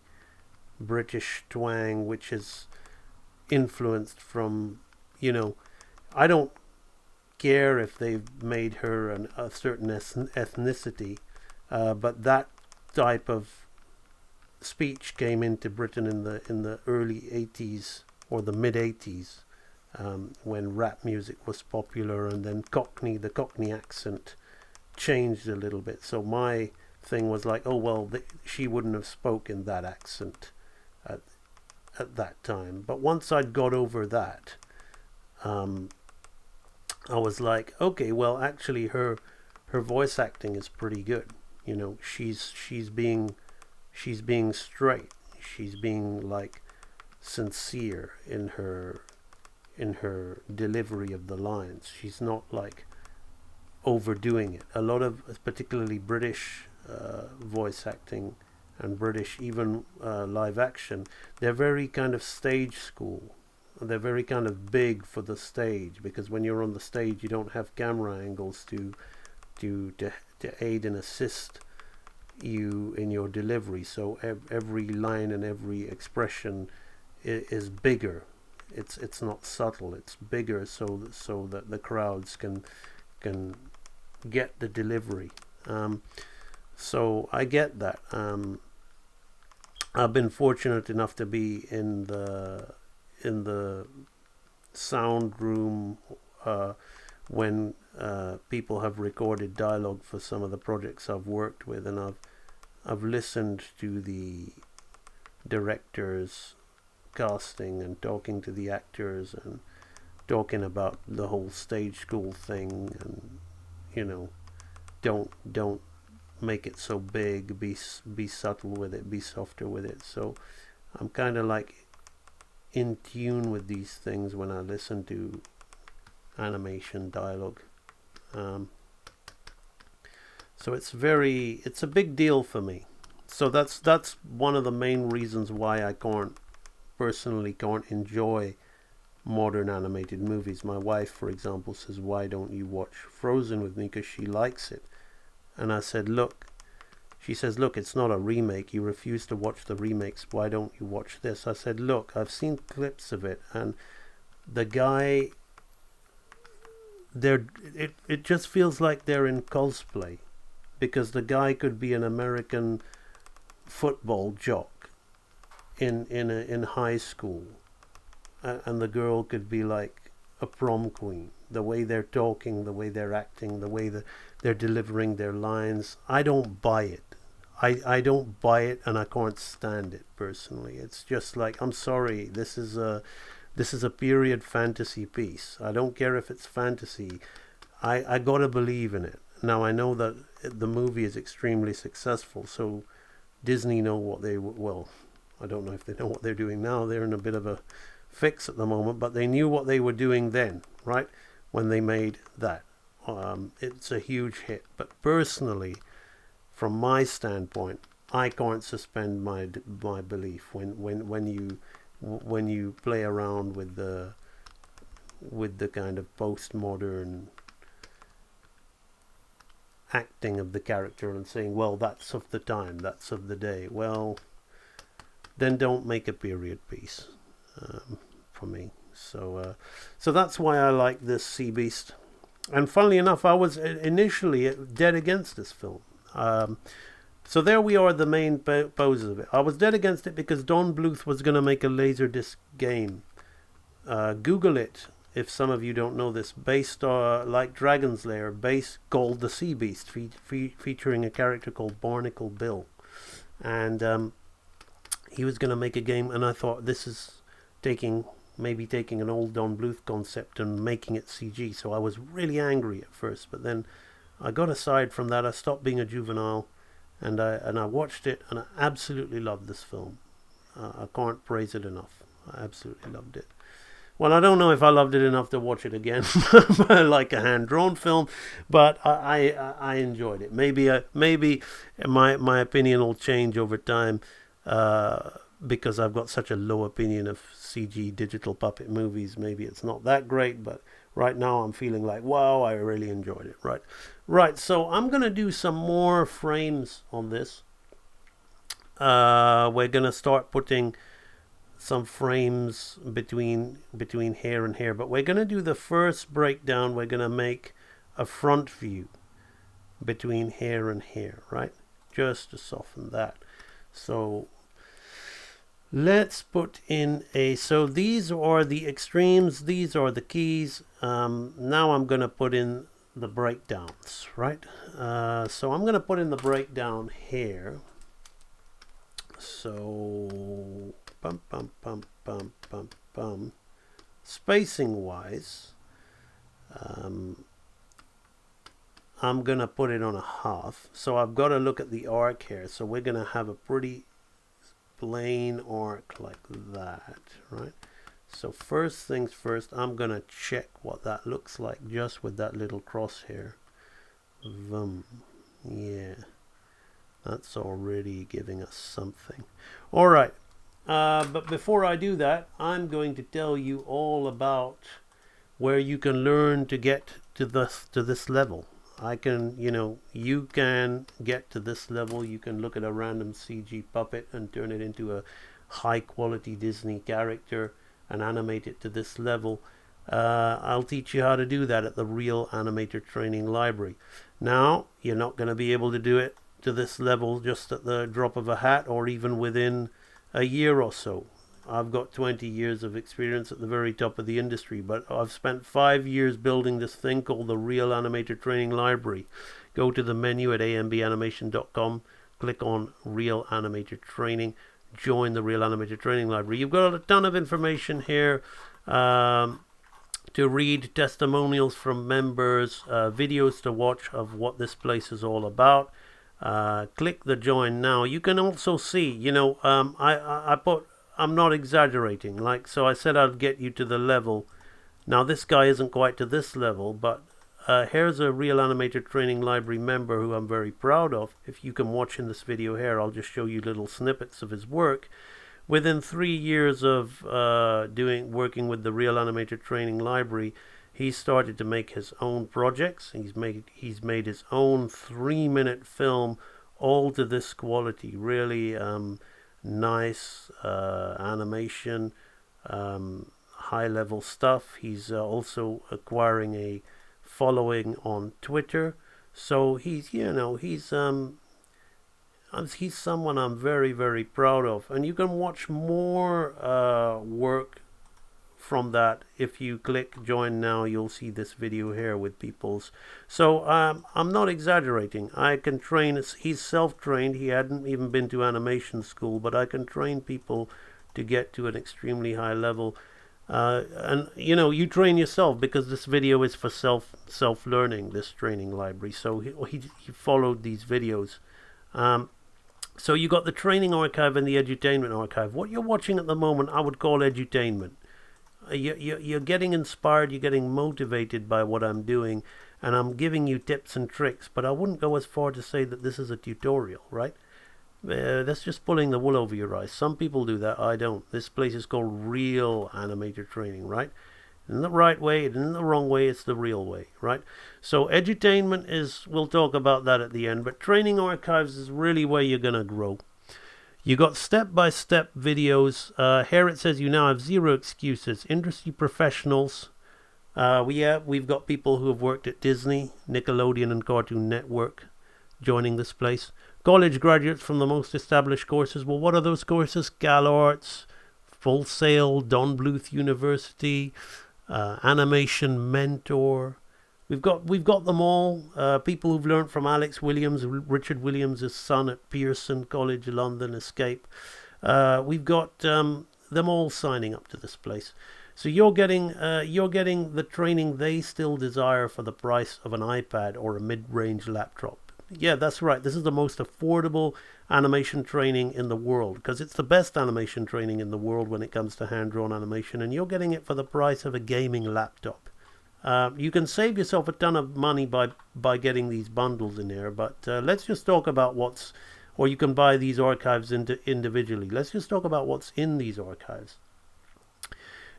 British twang, which is influenced from, I don't care if they've made her a certain ethnicity, but that type of speech came into Britain in the early 80s or the mid 80s, when rap music was popular, and then the Cockney accent changed a little bit. So my thing was like, oh well, she wouldn't have spoken that accent at that time. But once I'd got over that, I was like, okay, well, actually her voice acting is pretty good. She's being straight. She's being like sincere in her her delivery of the lines. She's not like overdoing it. A lot of particularly British voice acting and British even live action, they're very kind of stage school. They're very kind of big for the stage, because when you're on the stage you don't have camera angles to aid and assist you in your delivery, so every line and every expression is bigger. It's not subtle, it's bigger, so that the crowds can get the delivery. So I get that. I've been fortunate enough to be in the sound room when people have recorded dialogue for some of the projects I've worked with, and I've listened to the directors casting and talking to the actors and talking about the whole stage school thing, and don't make it so big, be subtle with it, be softer with it. So I'm kind of like in tune with these things when I listen to animation dialogue. So it's a big deal for me. So that's one of the main reasons why I personally can't enjoy modern animated movies. My wife, for example, says, why don't you watch Frozen with me, because she likes it. And I said, look, she says, look, it's not a remake. You refuse to watch the remakes. Why don't you watch this? I said, look, I've seen clips of it, and the guy, it just feels like they're in cosplay, because the guy could be an American football jock in high school, and the girl could be like a prom queen. The way they're talking, the way they're acting, the way that they're delivering their lines, I don't buy it. I don't buy it, and I can't stand it personally. It's just like, I'm sorry, this is a period fantasy piece. I don't care if it's fantasy. I gotta believe in it. Now I know that the movie is extremely successful, so Disney know what I don't know if they know what they're doing now. They're in a bit of a fix at the moment, but they knew what they were doing then, right? When they made that. It's a huge hit. But personally, from my standpoint, I can't suspend my belief when you play around with the kind of postmodern acting of the character and saying, well, that's of the time, that's of the day. Well, then don't make a period piece for me. So that's why I like this Sea Beast. And funnily enough, I was initially dead against this film. So there we are, the main poses of it. I was dead against it because Don Bluth was going to make a Laserdisc game. Google it if some of you don't know this. Based like Dragon's Lair, called The Sea Beast, featuring a character called Barnacle Bill. And he was going to make a game, and I thought, this is maybe taking an old Don Bluth concept and making it CG. So I was really angry at first, but then I got aside from that. I stopped being a juvenile, and I watched it, and I absolutely loved this film. I can't praise it enough. I absolutely loved it. Well, I don't know if I loved it enough to watch it again, like a hand-drawn film, but I enjoyed it. Maybe my opinion will change over time, because I've got such a low opinion of CG digital puppet movies. Maybe it's not that great, but right now I'm feeling like, wow, I really enjoyed it. Right. So I'm gonna do some more frames on this. We're gonna start putting some frames between hair and hair, but we're gonna do the first breakdown. We're gonna make a front view between hair and hair, right? Just to soften that. So let's put in so these are the extremes, these are the keys. Now I'm gonna put in the breakdowns, right? So I'm gonna put in the breakdown here. So spacing wise, I'm gonna put it on a half. So I've got to look at the arc here. So we're gonna have a pretty plain arc like that, right? So first things first, I'm going to check what that looks like just with that little crosshair. Yeah, that's already giving us something. All right, but before I do that, I'm going to tell you all about where you can learn to get to this level. You can get to this level. You can look at a random CG puppet and turn it into a high quality Disney character and animate it to this level. I'll teach you how to do that at the Real Animator Training Library. Now, you're not going to be able to do it to this level just at the drop of a hat or even within a year or so. I've got 20 years of experience at the very top of the industry, but I've spent 5 years building this thing called the Real Animator Training Library. Go to the menu at ambanimation.com, click on Real Animator Training, join the Real Animator Training Library. You've got a ton of information here to read, testimonials from members, videos to watch of what this place is all about. Click the join now. You can also see, I'm not exaggerating. So I said I'd get you to the level. Now this guy isn't quite to this level, but here's a Real Animator Training Library member who I'm very proud of. If you can watch in this video here, I'll just show you little snippets of his work. Within 3 years of working with the Real Animator Training Library, he started to make his own projects. He's made his own 3-minute film, all to this quality. Really nice animation, high level stuff. He's also acquiring a following on Twitter, so he's someone I'm very, very proud of. And you can watch more work from that. If you click join now, you'll see this video here with people's. So I'm not exaggerating. I can train. He's self-trained. He hadn't even been to animation school, but I can train people to get to an extremely high level. And you train yourself, because this video is for self-learning, this training library. So he followed these videos. So you got the training archive and the edutainment archive. What you're watching at the moment, I would call edutainment. You're getting inspired, you're getting motivated by what I'm doing, and I'm giving you tips and tricks, but I wouldn't go as far to say that this is a tutorial, right? That's just pulling the wool over your eyes. Some people do that, I don't. This place is called Real Animator Training, right? In the right way, in the wrong way, it's the real way, right? So edutainment is, we'll talk about that at the end, but training archives is really where you're going to grow. You got step-by-step videos. Here it says you now have 0 excuses. Industry professionals. We've got people who have worked at Disney, Nickelodeon, and Cartoon Network joining this place. College graduates from the most established courses. Well, what are those courses? CalArts, Full Sail, Don Bluth University, Animation Mentor. We've got them all. People who've learned from Alex Williams, Richard Williams' son at Pearson College, London, Escape. We've got them all signing up to this place. So you're getting the training they still desire for the price of an iPad or a mid-range laptop. Yeah, that's right. This is the most affordable animation training in the world, because it's the best animation training in the world when it comes to hand-drawn animation, and you're getting it for the price of a gaming laptop. You can save yourself a ton of money by getting these bundles in there, but let's just talk about or you can buy these archives individually. Let's just talk about what's in these archives.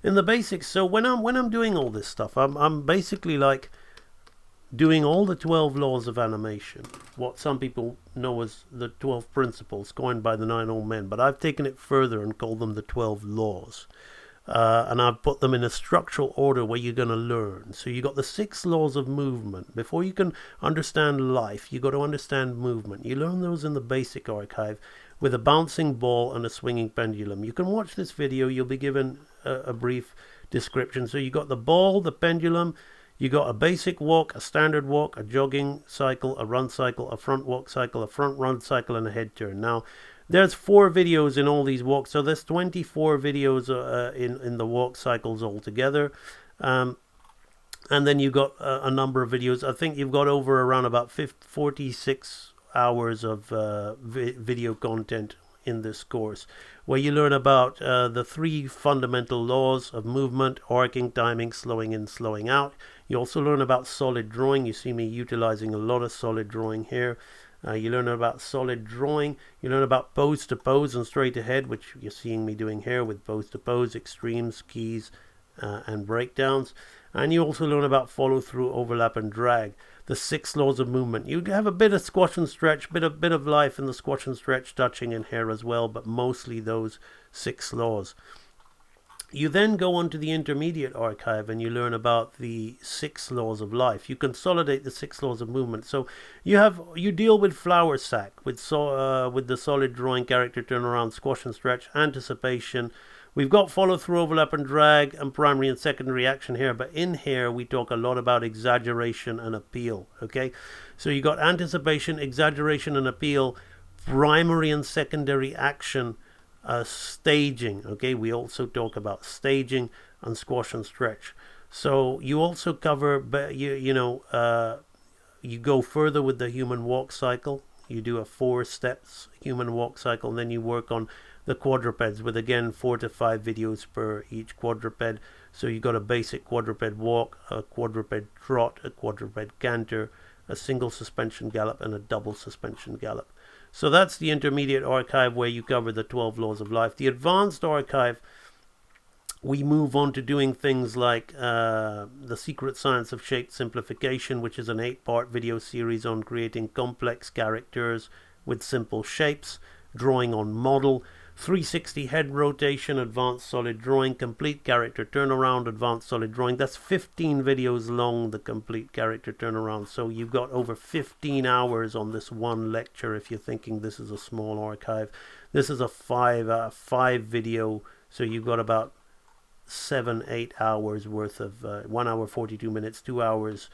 In the basics, so when I'm doing all this stuff, I'm basically like doing all the 12 laws of animation, what some people know as the 12 principles coined by the 9 old men, but I've taken it further and called them the 12 laws. And I've put them in a structural order where you're going to learn. So you got the 6 laws of movement. Before you can understand life, you got to understand movement. You learn those in the basic archive with a bouncing ball and a swinging pendulum. You can watch this video. You'll be given a brief description. So you got the ball, the pendulum. You got a basic walk, a standard walk, a jogging cycle, a run cycle, a front walk cycle, a front run cycle, and a head turn. Now, there's 4 videos in all these walks, so there's 24 videos in the walk cycles altogether. And then you've got a number of videos. I think you've got over around about 46 hours of video content in this course, where you learn about the 3 fundamental laws of movement: arcing, timing, slowing in, slowing out. You also learn about solid drawing. You see me utilizing a lot of solid drawing here. You learn about solid drawing. You learn about pose to pose and straight ahead, which you're seeing me doing here with pose to pose, extremes, keys, and breakdowns. And you also learn about follow through, overlap, and drag. The 6 laws of movement. You have a bit of squash and stretch, bit of life in the squash and stretch touching in here as well, but mostly those 6 laws. You then go on to the intermediate archive and you learn about the 6 laws of life. You consolidate the 6 laws of movement. So you deal with flower sack, with the solid drawing, character turnaround, squash and stretch, anticipation. We've got follow through, overlap and drag, and primary and secondary action here. But in here we talk a lot about exaggeration and appeal. Okay, so you got anticipation, exaggeration and appeal, primary and secondary action. Staging. Okay, we also talk about staging and squash and stretch. So you also cover, you go further with the human walk cycle. You do a 4 steps human walk cycle, and then you work on the quadrupeds with, again, 4 to 5 videos per each quadruped. So you got a basic quadruped walk, a quadruped trot, a quadruped canter, a single suspension gallop, and a double suspension gallop. So that's the intermediate archive, where you cover the 12 laws of life. The advanced archive, we move on to doing things like The Secret Science of Shape Simplification, which is an 8-part video series on creating complex characters with simple shapes, drawing on model, 360 head rotation, advanced solid drawing, complete character turnaround, advanced solid drawing. That's 15 videos long, the complete character turnaround. So you've got over 15 hours on this one lecture if you're thinking this is a small archive. This is a 5 video, so you've got about 7-8 hours worth of 1 hour 42 minutes, 2 hours,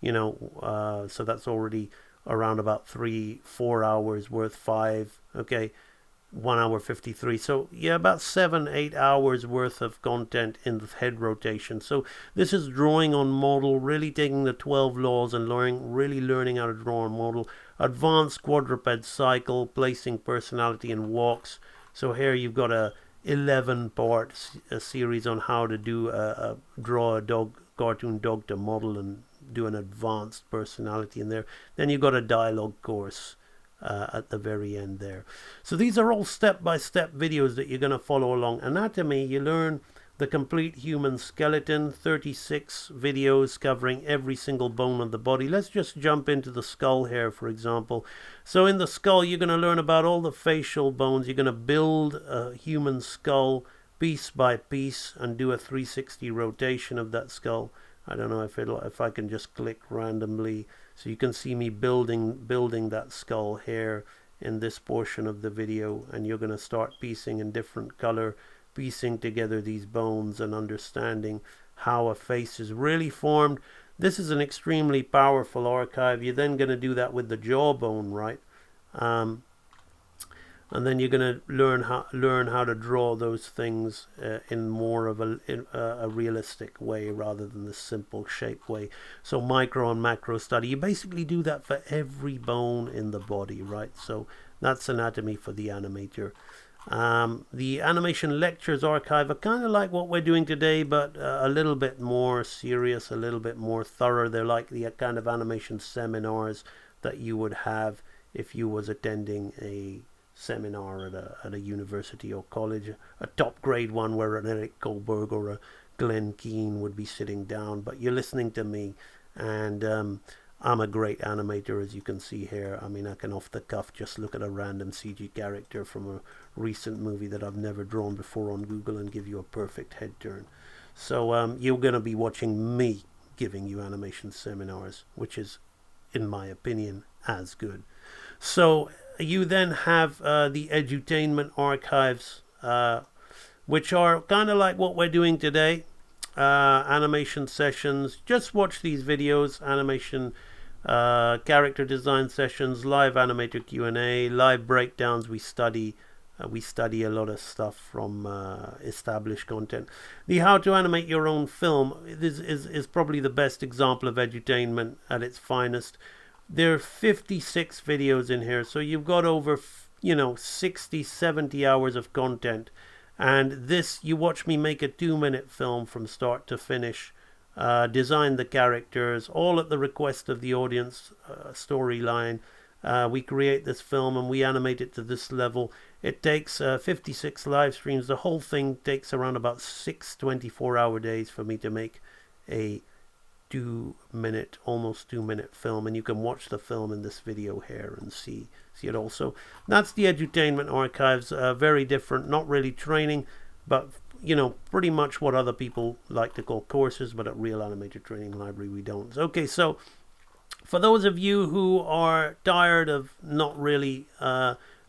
so that's already around about 3-4 hours worth, 5, okay, 1 hour 53. So yeah, about 7-8 hours worth of content in the head rotation. So this is drawing on model, really taking the 12 laws and really learning how to draw on model. Advanced quadruped cycle, placing personality and walks. So here you've got a 11-part series on how to do draw a cartoon dog to model and do an advanced personality in there. Then you've got a dialogue course at the very end there. So these are all step-by-step videos that you're going to follow along. Anatomy, you learn the complete human skeleton, 36 videos covering every single bone of the body. Let's just jump into the skull here, for example. So in the skull, you're going to learn about all the facial bones. You're going to build a human skull piece by piece and do a 360 rotation of that skull. I don't know if I can just click randomly. So you can see me building that skull here in this portion of the video, and you're going to start piecing in different color, piecing together these bones and understanding how a face is really formed. This is an extremely powerful archive. You're then going to do that with the jawbone, right? And then you're going to learn how to draw those things in more of a realistic way rather than the simple shape way. So micro and macro study. You basically do that for every bone in the body, right? So that's anatomy for the animator. The animation lectures archive are kind of like what we're doing today, but a little bit more serious, a little bit more thorough. They're like the kind of animation seminars that you would have if you was attending a seminar at a university or college, a top grade one where an Eric Goldberg or a Glenn Keane would be sitting down, but you're listening to me, and I'm a great animator, as you can see here. I mean, I can off the cuff just look at a random CG character from a recent movie that I've never drawn before on Google and give you a perfect head turn. So you're going to be watching me giving you animation seminars, which is, in my opinion, as good. So you then have the edutainment archives, which are kind of like what we're doing today. Animation sessions. Just watch these videos. Animation character design sessions, live animator Q&A, live breakdowns. We study a lot of stuff from established content. The how to animate your own film is probably the best example of edutainment at its finest. There are 56 videos in here, so you've got over 60, 70 hours of content. And this, you watch me make a 2-minute film from start to finish, design the characters, all at the request of the audience, storyline. We create this film and we animate it to this level. It takes 56 live streams. The whole thing takes around about 6 24-hour days for me to make a 2-minute, almost 2-minute film. And you can watch the film in this video here and see it also. That's the Edutainment Archives. Very different, not really training, but pretty much what other people like to call courses, but at Real Animator Training Library we don't. Okay, so for those of you who are tired of not really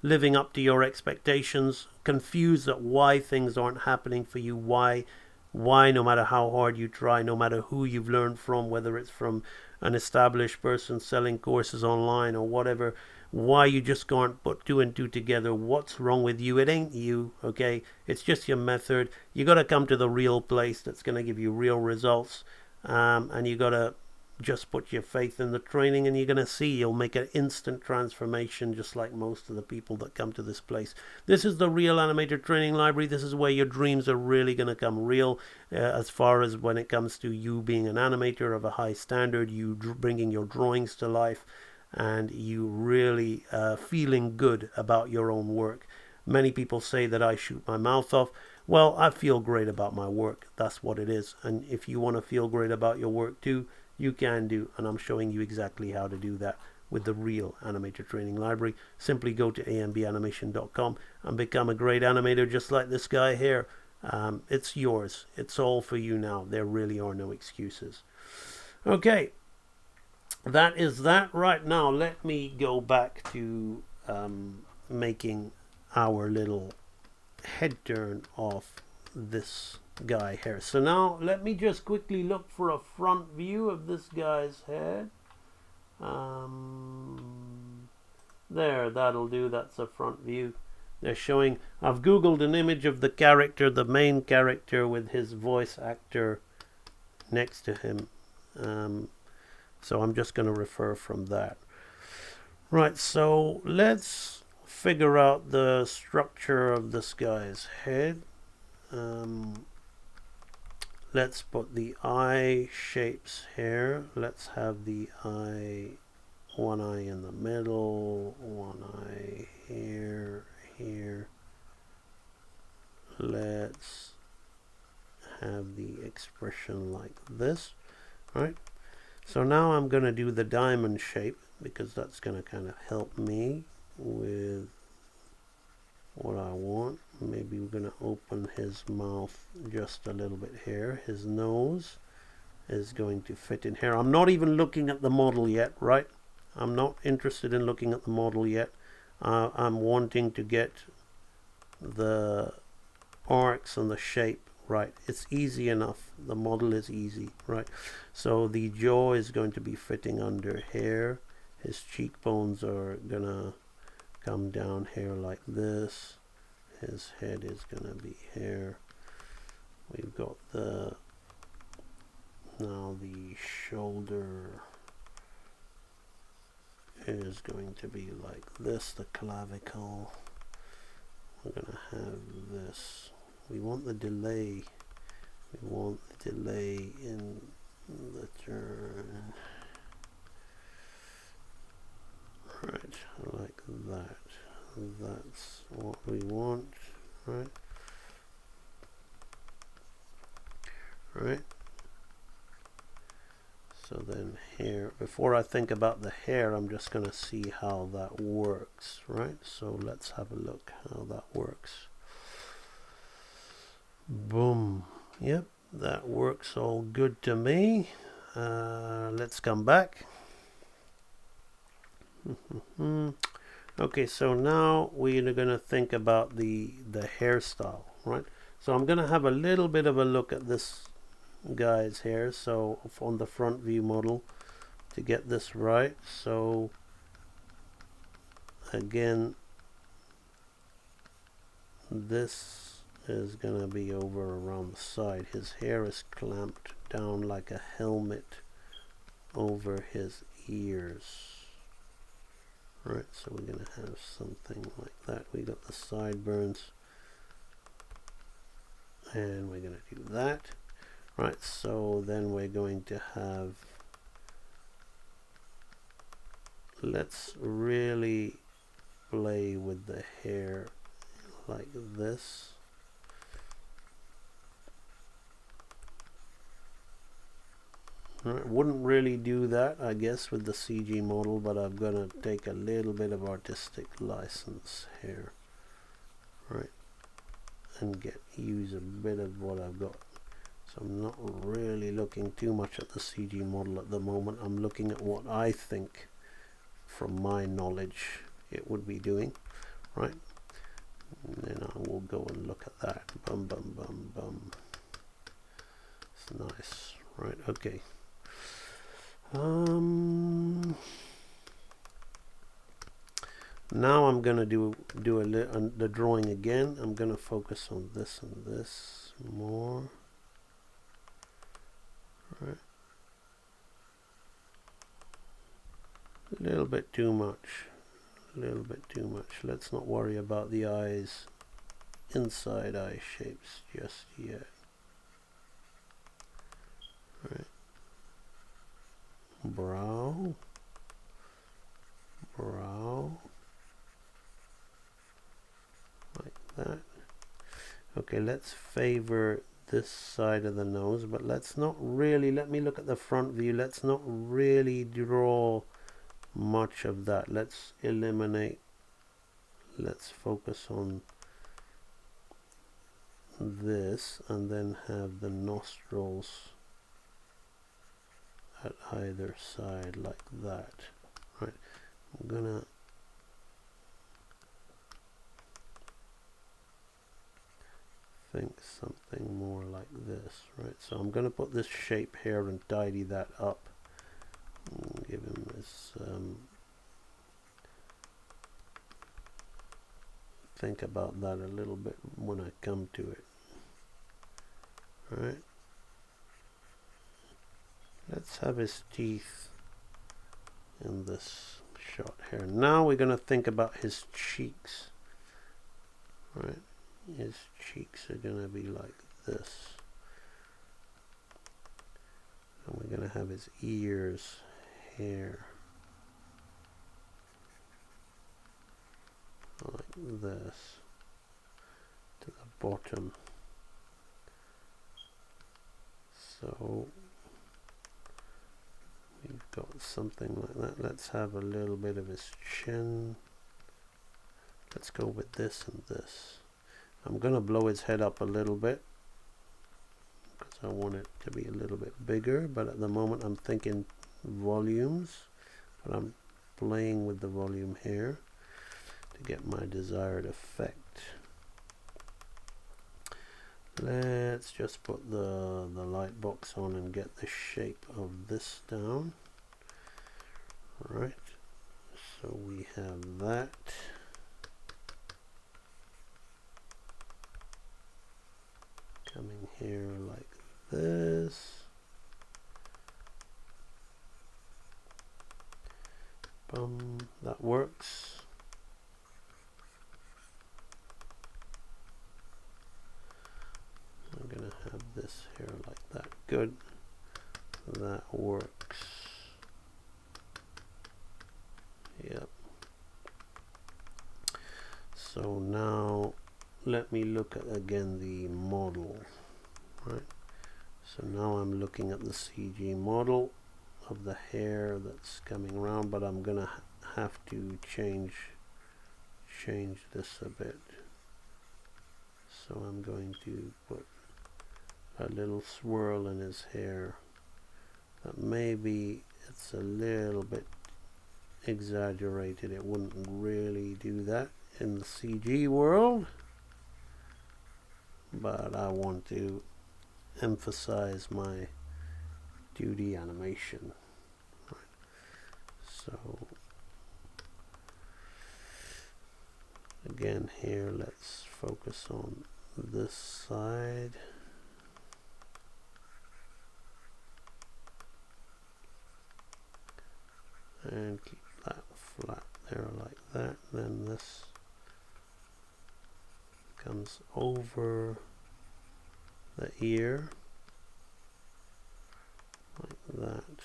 living up to your expectations, confused at why things aren't happening for you, why no matter how hard you try, no matter who you've learned from, whether it's from an established person selling courses online or whatever, why you just can't put 2 and 2 together, what's wrong with you? It ain't you, okay? It's just your method. You got to come to the real place that's going to give you real results, and you got to just put your faith in the training, and you're going to see you'll make an instant transformation, just like most of the people that come to this place. This is the Real Animator Training Library. This is where your dreams are really going to come real, as far as when it comes to you being an animator of a high standard, you bringing your drawings to life, and you really feeling good about your own work. Many people say that I shoot my mouth off. Well, I feel great about my work. That's what it is. And if you want to feel great about your work too, you can do, and I'm showing you exactly how to do that with the Real Animator Training Library. Simply go to ambanimation.com and become a great animator just like this guy here. It's yours. It's all for you now. There really are no excuses. Okay, that is that. Right now, let me go back to making our little head turn of this guy here. So now let me just quickly look for a front view of this guy's head. There, that'll do. That's a front view. They're showing, I've googled an image of the character, the main character, with his voice actor next to him. So I'm just going to refer from that. Right, so let's figure out the structure of this guy's head. Let's put the eye shapes here. Let's have the eye, one eye in the middle, one eye here, here. Let's have the expression like this. All right. So now I'm going to do the diamond shape, because that's going to kind of help me with what I want. Maybe we're going to open his mouth just a little bit here. His nose is going to fit in here. I'm not even looking at the model yet, right? I'm not interested in looking at the model yet. I'm wanting to get the arcs and the shape right. It's easy enough. The model is easy, right? So the jaw is going to be fitting under here. His cheekbones are gonna come down here like this. His head is gonna be here. We've got now the shoulder is going to be like this, the clavicle. We're gonna have this. We want the delay. We want the delay in the turn. Right, like that. That's what we want, right? Right. So then here, before I think about the hair, I'm just going to see how that works, right? So let's have a look how that works. Boom. Yep, that works all good to me. Let's come back. Okay, so now we're going to think about the hairstyle, right? So I'm going to have a little bit of a look at this guy's hair, so on the front view model, to get this right. So again, this is going to be over around the side. His hair is clamped down like a helmet over his ears. Right, so we're going to have something like that. We got the sideburns, and we're going to do that. Right, so then we're going to have, let's really play with the hair like this. Right, wouldn't really do that, I guess, with the CG model, but I'm gonna take a little bit of artistic license here, right, and use a bit of what I've got. So I'm not really looking too much at the CG model at the moment. I'm looking at what I think, from my knowledge, it would be doing, right? And then I will go and look at that. Bum bum bum bum. It's nice, right? Okay. Now I'm gonna do the drawing again. I'm gonna focus on this and this more. Right. A little bit too much. A little bit too much. Let's not worry about the eyes, inside eye shapes just yet. Right. Brow. Like that. Okay, let's favor this side of the nose, but let's not really, let me look at the front view. Let's not really draw much of that. Let's eliminate, let's focus on this and then have the nostrils at either side like that. Right, I'm gonna think something more like this. Right, so I'm gonna put this shape here and tidy that up and give him this think about that a little bit when I come to it. All right, let's have his teeth in this shot here. Now we're going to think about his cheeks. Right, his cheeks are going to be like this, and we're going to have his ears here like this to the bottom. So we've got something like that. Let's have a little bit of his chin. Let's go with this and this. I'm going to blow his head up a little bit because I want it to be a little bit bigger, but at the moment I'm thinking volumes, but I'm playing with the volume here to get my desired effect. Let's just put the light box on and get the shape of this down. Right, so we have that. Coming here like this. Boom, that works. I'm gonna have this here like that. Good. That works. Yep. So now let me look at again the model. Right. So now I'm looking at the CG model of the hair that's coming around, but I'm gonna have to change this a bit. So I'm going to put a little swirl in his hair that maybe it's a little bit exaggerated. It wouldn't really do that in the CG world, but I want to emphasize my 2D animation. Right. So again here, let's focus on this side. And keep that flat there like that. Then this comes over the ear like that.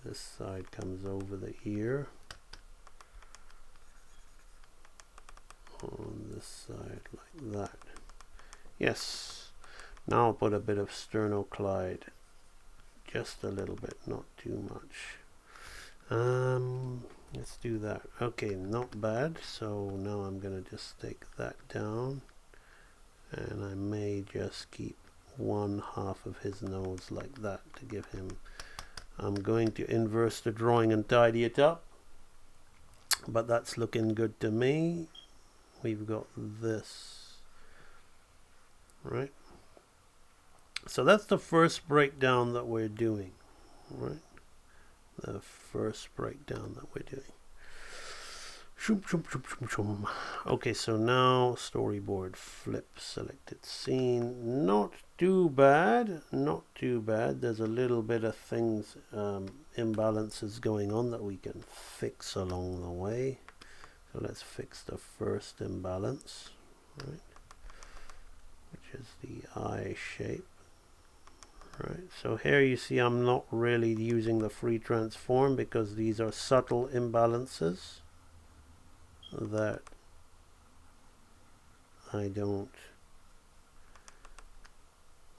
This side comes over the ear on this side like that. Yes. Now I'll put a bit of sternoclide, just a little bit, not too much. Let's do that. Okay, not bad. So now I'm gonna just take that down, and I may just keep one half of his nose like that to give him. I'm going to inverse the drawing and tidy it up, but that's looking good to me. We've got this, right? So that's the first breakdown that we're doing, right? The first breakdown that we're doing. Okay, so now storyboard, flip, selected scene. Not too bad, not too bad. There's a little bit of things, imbalances going on that we can fix along the way. So let's fix the first imbalance, right? Which is the eye shape. Right, so here you see I'm not really using the free transform because these are subtle imbalances that I don't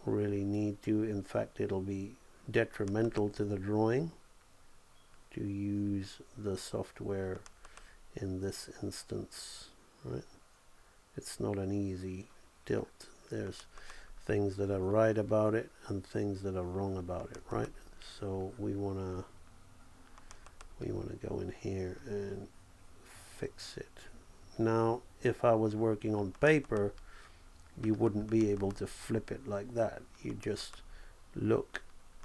really need to. In fact, it'll be detrimental to the drawing to use the software in this instance, right? It's not an easy tilt. There's things that are right about it and things that are wrong about it, right? So we wanna go in here and fix it. Now, if I was working on paper, you wouldn't be able to flip it like that. You just look,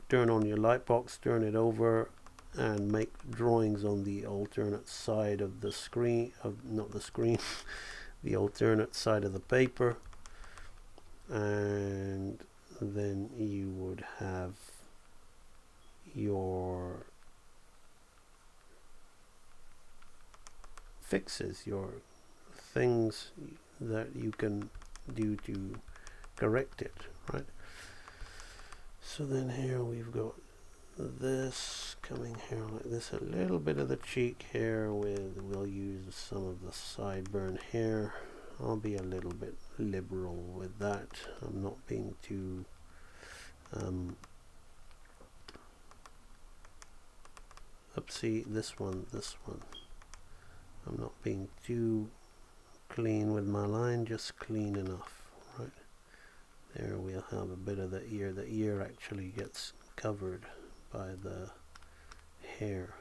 turn on your light box, turn it over, and make drawings on the alternate side of the screen, not the screen, the alternate side of the paper. And then you would have your fixes, your things that you can do to correct it, right? So then here we've got this coming here like this, a little bit of the cheek hair with, we'll use some of the sideburn hair. I'll be a little bit liberal with that. I'm not being too oopsie, this one. I'm not being too clean with my line, just clean enough, right? There we'll have a bit of the ear. The ear actually gets covered by the hair,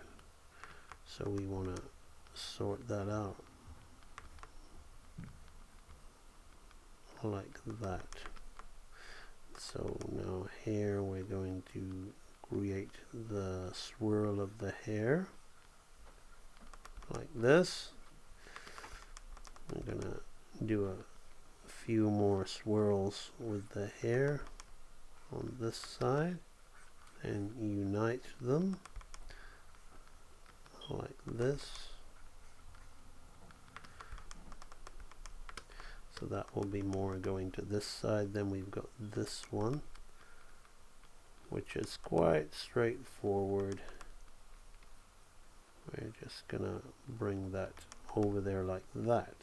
so we want to sort that out like that. So now here we're going to create the swirl of the hair like this. I'm gonna do a few more swirls with the hair on this side and unite them like this. So that will be more going to this side. Then we've got this one, which is quite straightforward. We're just gonna bring that over there like that.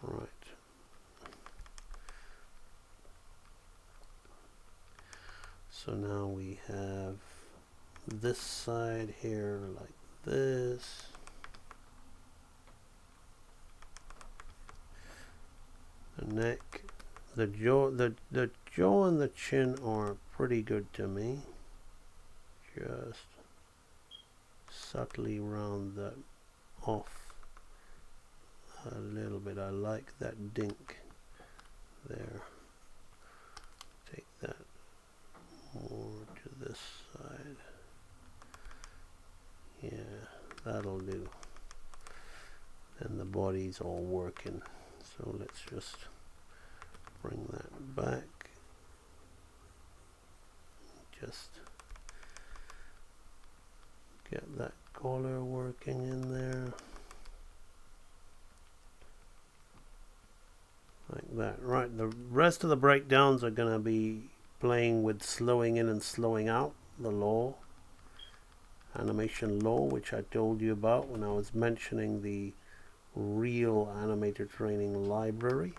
Right. So now we have this side here like this. The neck, the jaw and the chin are pretty good to me. Just subtly round that off a little bit. I like that dink there. Take that more to this side. Yeah, that'll do. And the body's all working. So let's just bring that back. Just get that color working in there. Like that. Right, the rest of the breakdowns are going to be playing with slowing in and slowing out, the law, animation law, which I told you about when I was mentioning the real animator training library.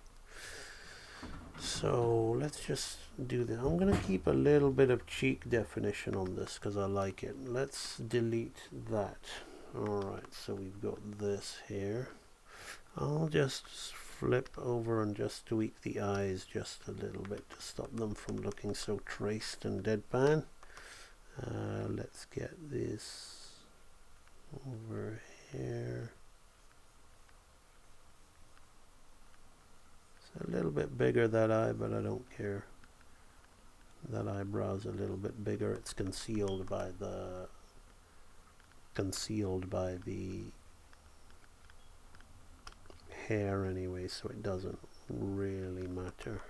So let's just do this. I'm going to keep a little bit of cheek definition on this because I like it. Let's delete that. Alright, so we've got this here. I'll just flip over and just tweak the eyes just a little bit to stop them from looking so traced and deadpan. Let's get this over here. It's a little bit bigger, that eye, but I don't care. That eyebrow's a little bit bigger. It's concealed by the hair anyway, so it doesn't really matter.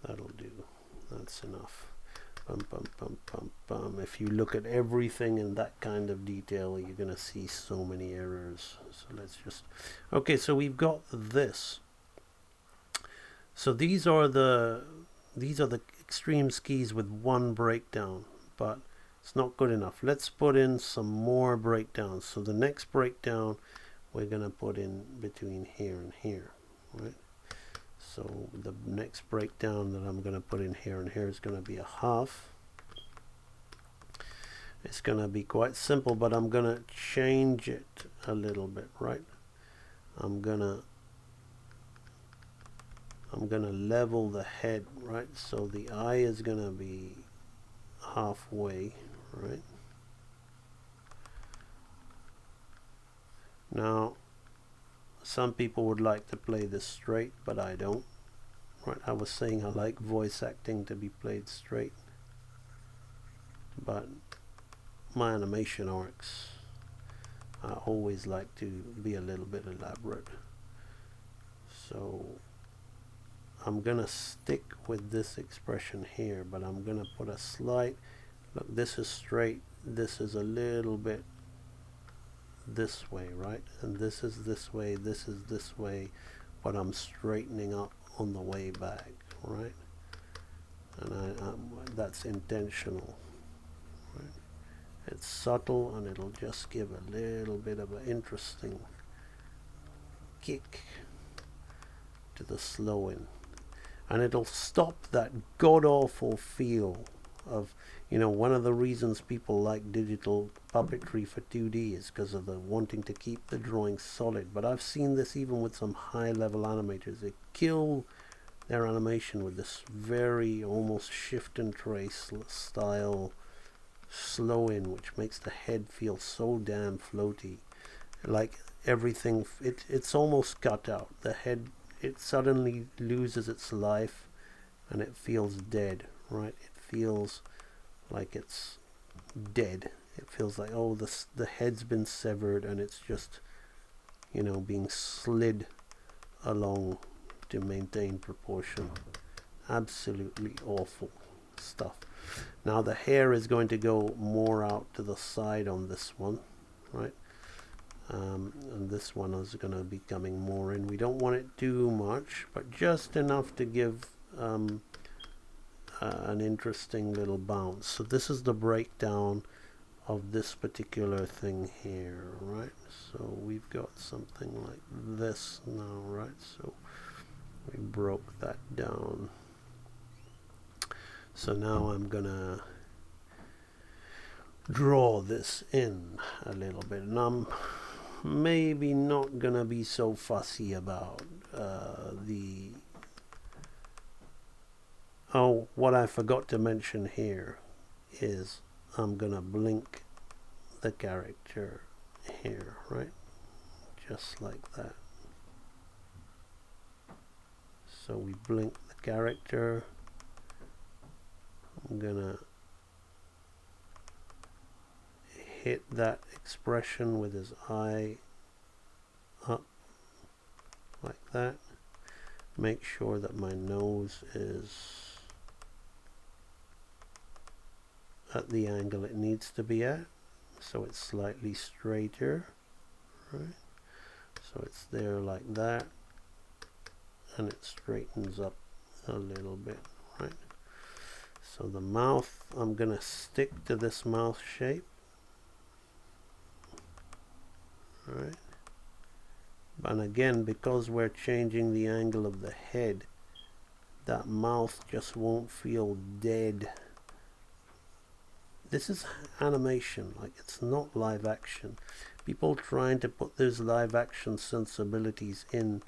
That'll do. That's enough. Bum, bum, bum, bum, bum. If you look at everything in that kind of detail, you're gonna see so many errors. So let's just, okay, so we've got this. So these are the extreme skis with one breakdown, but it's not good enough. Let's put in some more breakdowns. So the next breakdown we're gonna put in between here and here, right? So the next breakdown that I'm gonna put in here and here is gonna be a half. It's gonna be quite simple, but I'm gonna change it a little bit, right? I'm gonna level the head, right? So the eye is gonna be halfway, right? Now, some people would like to play this straight, but I don't. Right? I was saying I like voice acting to be played straight, but my animation arcs, I always like to be a little bit elaborate. So I'm gonna stick with this expression here, but I'm gonna put a slight, look, this is straight, this is a little bit this way, right? And this is this way, this is this way, but I'm straightening up on the way back, right? And that's intentional, right? It's subtle and it'll just give a little bit of an interesting kick to the slowing, and it'll stop that god-awful feel of, you know, one of the reasons people like digital puppetry for 2D is because of the wanting to keep the drawing solid. But I've seen this even with some high-level animators. They kill their animation with this very almost shift and trace style slow-in, which makes the head feel so damn floaty, like everything, it's almost cut out. The head, it suddenly loses its life and it feels dead, right? It feels like it's dead. It feels like, oh, the head's been severed and it's just, you know, being slid along to maintain proportion. Absolutely awful stuff. Now the hair is going to go more out to the side on this one, right? And this one is going to be coming more in. We don't want it too much, but just enough to give an interesting little bounce. So this is the breakdown of this particular thing here, right? So we've got something like this now, right? So we broke that down. So now I'm gonna draw this in a little bit, and I'm maybe not gonna be so fussy about what I forgot to mention here is I'm gonna blink the character here, right? Just like that. So we blink the character. I'm gonna hit that expression with his eye up like that. Make sure that my nose is at the angle it needs to be at. so it's slightly straighter, right? So it's there like that, and it straightens up a little bit, right? So the mouth, I'm gonna stick to this mouth shape, right? And again, because we're changing the angle of the head, that mouth just won't feel dead. This is animation, like it's not live action. People trying to put those live action sensibilities in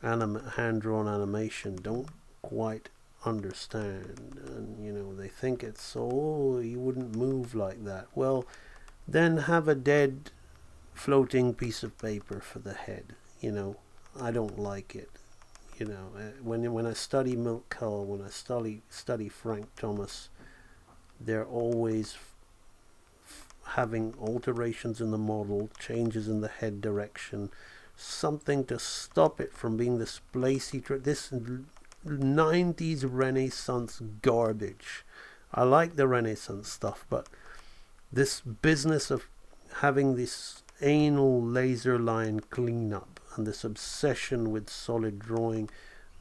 hand-drawn animation don't quite understand, and you know, they think it's, oh, you wouldn't move like that. Well, then have a dead floating piece of paper for the head. You know, I don't like it. You know, when I study Milt Kahl, when I study Frank Thomas, they're always having alterations in the model, changes in the head direction, something to stop it from being this placy, this 90s Renaissance garbage. I like the Renaissance stuff, but this business of having this anal laser line cleanup and this obsession with solid drawing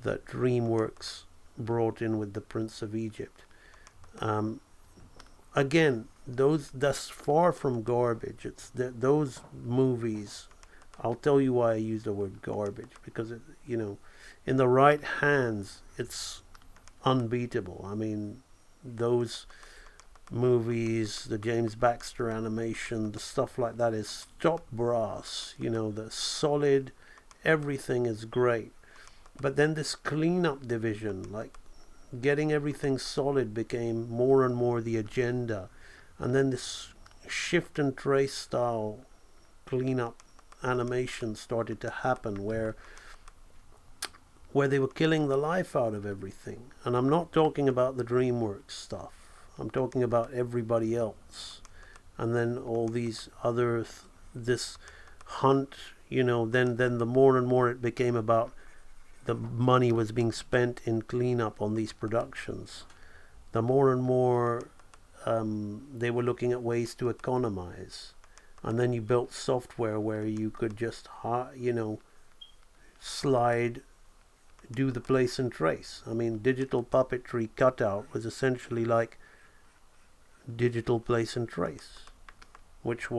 that DreamWorks brought in with the Prince of Egypt. Again, that's far from garbage. It's those movies. I'll tell you why I use the word garbage, because it, you know, in the right hands, it's unbeatable. I mean, those movies, the James Baxter animation, the stuff like that is top brass. You know, the solid, everything is great. But then this cleanup division, like getting everything solid, became more and more the agenda. And then this shift and trace style cleanup animation started to happen, where they were killing the life out of everything. And I'm not talking about the DreamWorks stuff. I'm talking about everybody else. And then all these other this hunt, you know, then the more and more it became about the money was being spent in cleanup on these productions, the more and more they were looking at ways to economize. And then you built software where you could just, you know, do the place and trace. I mean, digital puppetry cutout was essentially like digital place and trace, which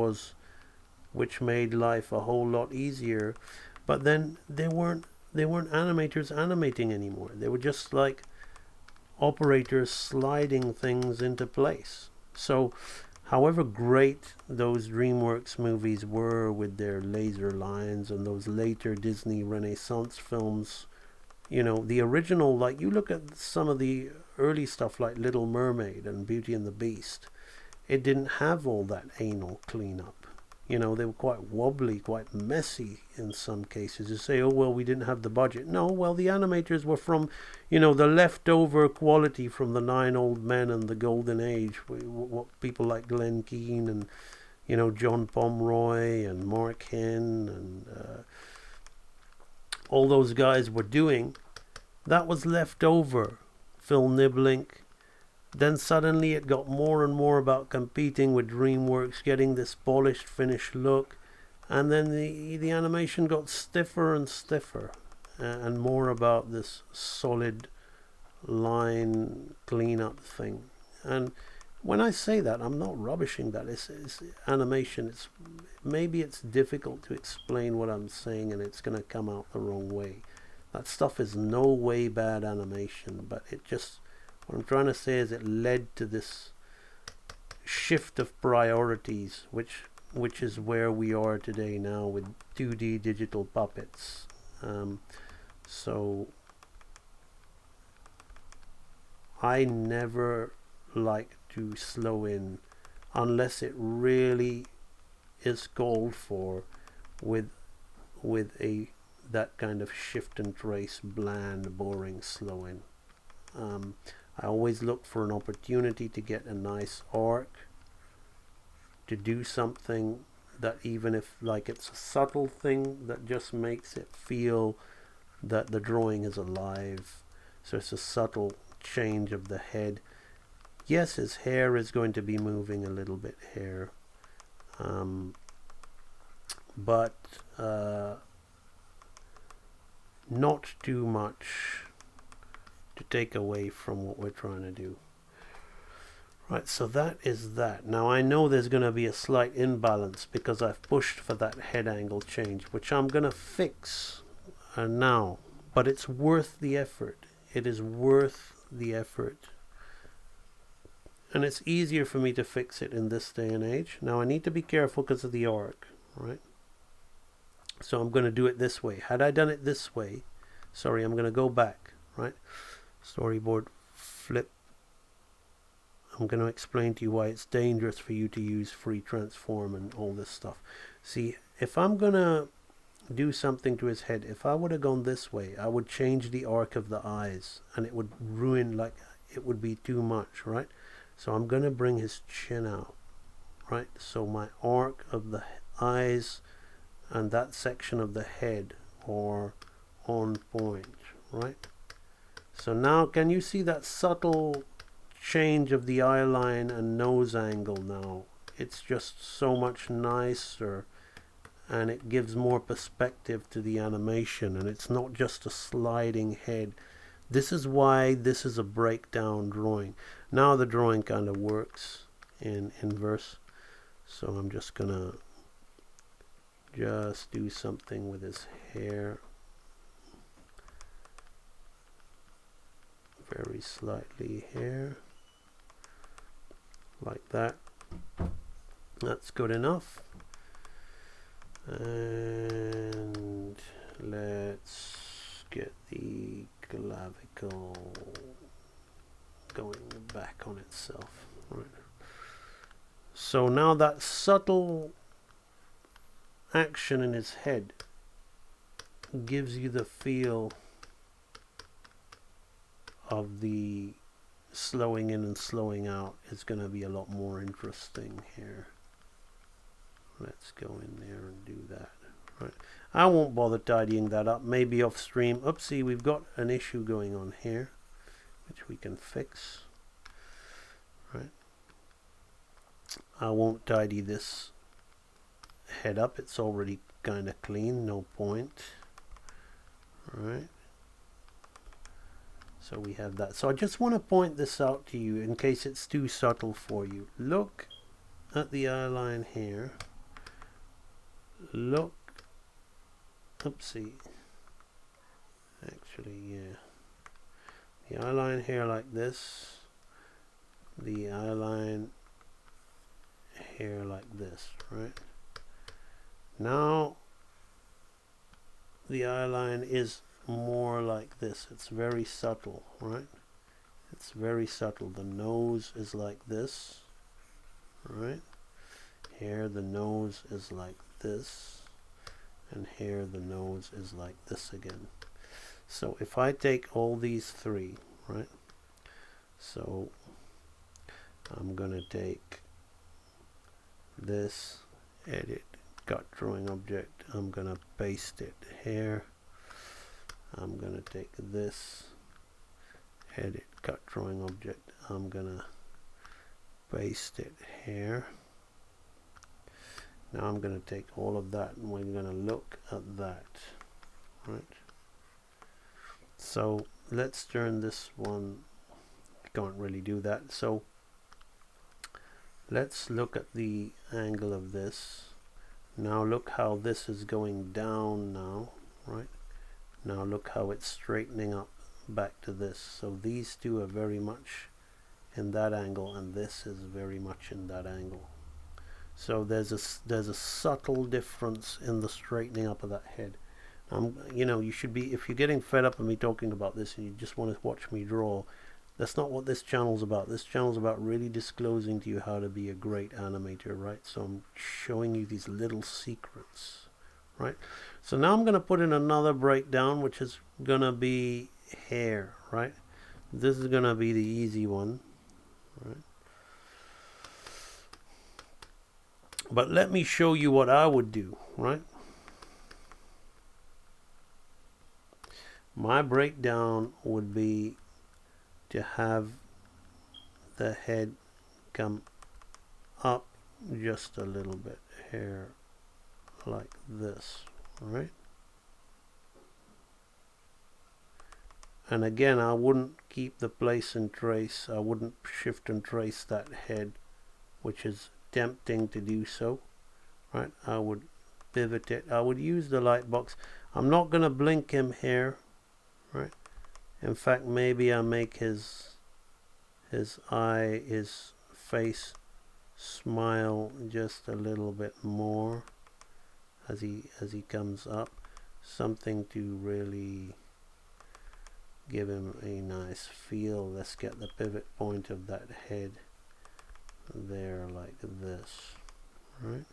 made life a whole lot easier. But then they weren't animators animating anymore. They were just like operators sliding things into place. So however great those DreamWorks movies were with their laser lines and those later Disney Renaissance films, you know, the original, like you look at some of the early stuff like Little Mermaid and Beauty and the Beast, it didn't have all that anal cleanup. You know, they were quite wobbly, quite messy in some cases. You say, oh, well, we didn't have the budget. No, well, the animators were from, you know, the leftover quality from the 9 Old Men and the Golden Age. What people like Glenn Keane and, you know, John Pomeroy and Mark Henn and all those guys were doing. That was left over. Phil Niblink. Then suddenly it got more and more about competing with DreamWorks, getting this polished, finished look. And then the animation got stiffer and stiffer, and more about this solid line cleanup thing. And when I say that, I'm not rubbishing that. It's animation. Maybe it's difficult to explain what I'm saying, and it's going to come out the wrong way. That stuff is no way bad animation, but it just... What I'm trying to say is it led to this shift of priorities, which is where we are today now with 2D digital puppets. So I never like to slow in unless it really is called for with that kind of shift and trace, bland, boring slow in. I always look for an opportunity to get a nice arc, to do something that, even if like it's a subtle thing, that just makes it feel that the drawing is alive. So it's a subtle change of the head. Yes, his hair is going to be moving a little bit here, but not too much to take away from what we're trying to do. Right, so that is that. Now I know there's going to be a slight imbalance because I've pushed for that head angle change, which I'm going to fix now, but it's worth the effort. It is worth the effort. And it's easier for me to fix it in this day and age. Now I need to be careful because of the arc, right? So I'm going to do it this way. Had I done it this way, sorry, I'm going to go back, right? Storyboard, flip. I'm going to explain to you why it's dangerous for you to use free transform and all this stuff. See, if I'm going to do something to his head, if I would have gone this way, I would change the arc of the eyes and it would ruin, like, it would be too much, right? So I'm going to bring his chin out, right? So my arc of the eyes and that section of the head are on point, right? So now can you see that subtle change of the eye line and nose angle now? It's just so much nicer and it gives more perspective to the animation, and it's not just a sliding head. This is why this is a breakdown drawing. Now the drawing kind of works in inverse, so I'm just gonna just do something with his hair very slightly here, like that. That's good enough. And let's get the clavicle going back on itself. Right. So now that subtle action in his head gives you the feel of the slowing in and slowing out. It's going to be a lot more interesting here. Let's go in there and do that. Right. I won't bother tidying that up. Maybe off stream. Oopsie, we've got an issue going on here, which we can fix. Right. I won't tidy this head up. It's already kind of clean. No point. Right. So we have that. So I just want to point this out to you in case it's too subtle for you. Look at the eye line here. Look, oopsie, actually, yeah, the eye line here like this, the eye line here like this, right? Now the eye line is more like this. It's very subtle, right? It's very subtle. The nose is like this, right? Here the nose is like this, and here the nose is like this again. So if I take all these three, right, so I'm gonna take this, edit, cut drawing object, I'm gonna paste it here. I'm gonna take this, edit, cut drawing object, I'm gonna paste it here. Now I'm going to take all of that and we're going to look at that, right? So let's turn this one, can't really do that. So let's look at the angle of this. Now look how this is going down now, right? Now look how it's straightening up back to this. So these two are very much in that angle and this is very much in that angle. So there's a subtle difference in the straightening up of that head. You know, you should be, if you're getting fed up of me talking about this and you just want to watch me draw, that's not what this channel's about. This channel's about really disclosing to you how to be a great animator, right? So I'm showing you these little secrets, right? So now I'm going to put in another breakdown, which is going to be hair, right? This is going to be the easy one, right? But let me show you what I would do, right? My breakdown would be to have the head come up just a little bit. hair like this, right? And again, I wouldn't keep the place and trace. I wouldn't shift and trace that head, which is tempting to do so, right? I would pivot it. I would use the light box. I'm not going to blink him here, right? In fact, maybe I make his eye, his face smile just a little bit more as he comes up. Something to really give him a nice feel. Let's get the pivot point of that head there like this, right?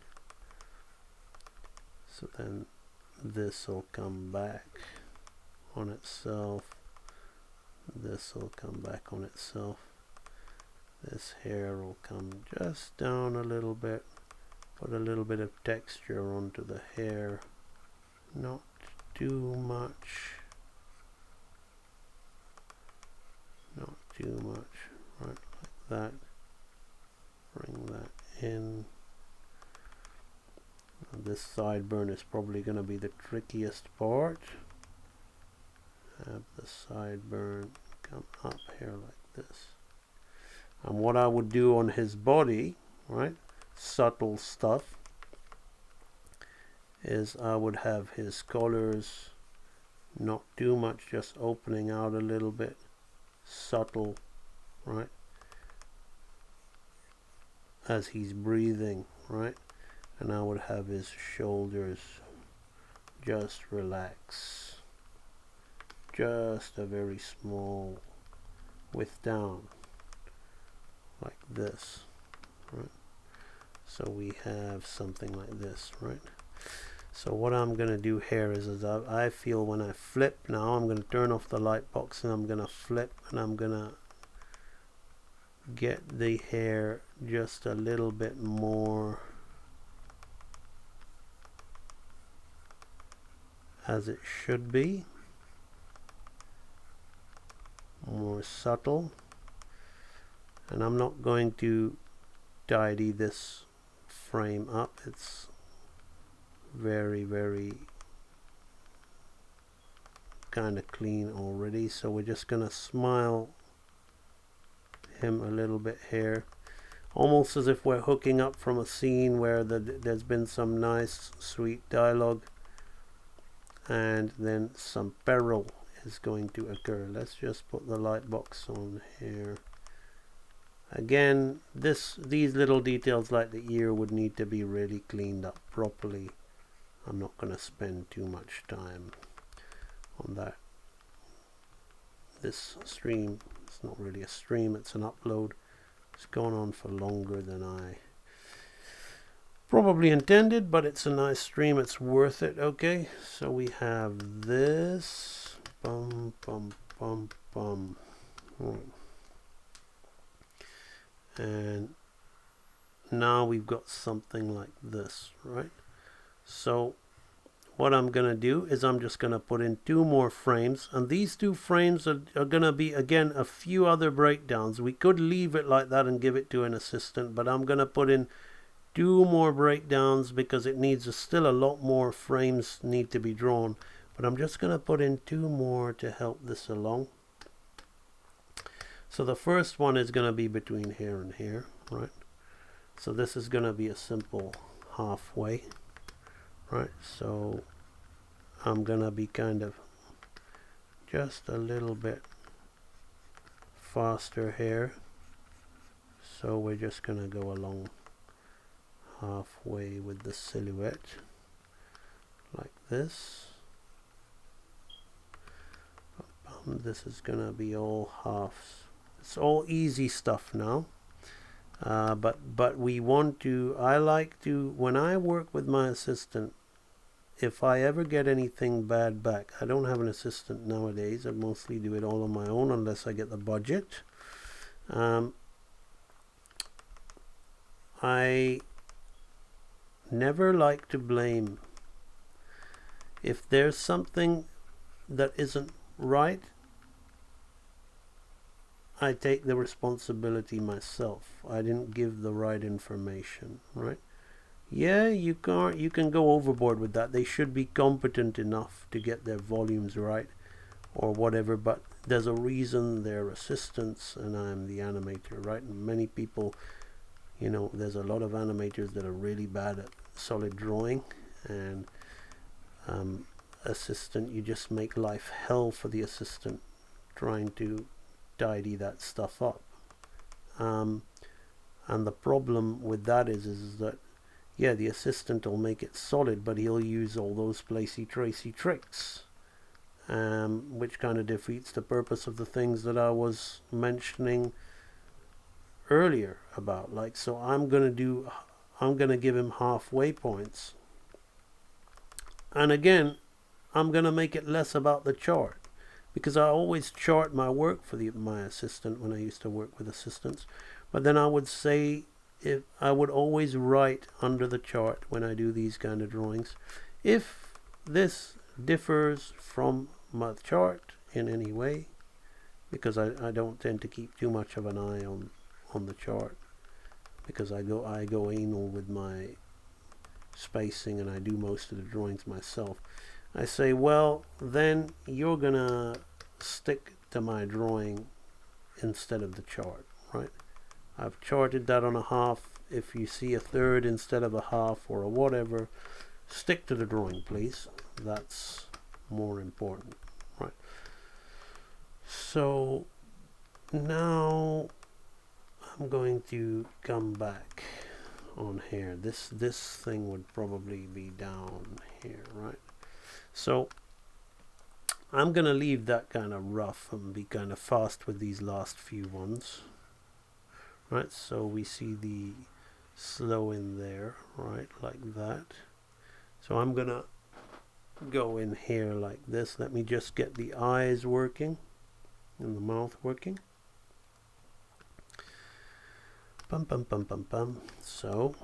So then this will come back on itself. This will come back on itself. This hair will come just down a little bit. Put a little bit of texture onto the hair. Not too much. Not too much. Right, like that. Bring that in. This sideburn is probably going to be the trickiest part. Have the sideburn come up here like this. And what I would do on his body, right, subtle stuff, is I would have his collars not too much, just opening out a little bit, subtle, right, as he's breathing, right? And I would have his shoulders just relax, just a very small width down, like this, right? So we have something like this, right? So what I'm going to do here is I feel when I flip now, I'm going to turn off the light box and I'm going to flip, and I'm going to get the hair just a little bit more as it should be, more subtle. And I'm not going to tidy this frame up. It's very, very kind of clean already, so we're just gonna smile him a little bit here, almost as if we're hooking up from a scene where there's been some nice sweet dialogue and then some peril is going to occur. Let's just put the light box on here. Again, these little details like the ear would need to be really cleaned up properly. I'm not going to spend too much time on that. This stream, it's not really a stream, it's an upload. It's gone on for longer than I probably intended, but it's a nice stream, it's worth it. Okay, so we have this. Bum, bum, bum, bum. And now we've got something like this, right? So what I'm going to do is I'm just going to put in 2 more frames, and these 2 frames are going to be again a few other breakdowns. We could leave it like that and give it to an assistant, but I'm going to put in 2 more breakdowns because it needs still a lot more frames need to be drawn, but I'm just going to put in 2 more to help this along. So the first one is going to be between here and here, right? So this is going to be a simple halfway, right? So I'm going to be kind of just a little bit faster here. So we're just going to go along halfway with the silhouette like this. This is going to be all halves. It's all easy stuff now, but we want to, I like to, when I work with my assistant, if I ever get anything bad back, I don't have an assistant nowadays, I mostly do it all on my own unless I get the budget. I never like to blame. If there's something that isn't right, I take the responsibility myself. I didn't give the right information, right? yeah, you can go overboard with that. They should be competent enough to get their volumes right or whatever, but there's a reason they're assistants and I'm the animator, right? And many people, you know, there's a lot of animators that are really bad at solid drawing, and assistant, you just make life hell for the assistant trying to tidy that stuff up. And the problem with that is that, yeah, the assistant will make it solid, but he'll use all those placey-tracey tricks, which kind of defeats the purpose of the things that I was mentioning earlier about. Like, so I'm gonna give him halfway points, and again, I'm gonna make it less about the chart, because I always chart my work for my assistant when I used to work with assistants. But then I would say, if I would always write under the chart when I do these kind of drawings, if this differs from my chart in any way, because I don't tend to keep too much of an eye on the chart, because I go anal with my spacing and I do most of the drawings myself. I say, well, then you're gonna stick to my drawing instead of the chart, right? I've charted that on a half. If you see a third instead of a half or a whatever, stick to the drawing, please. That's more important, right? So now I'm going to come back on here. This thing would probably be down here, right? So I'm gonna leave that kind of rough and be kind of fast with these last few ones, right? So we see the slow in there, right, like that. So I'm gonna go in here like this. Let me just get the eyes working and the mouth working. Bum bum bum bum bum. So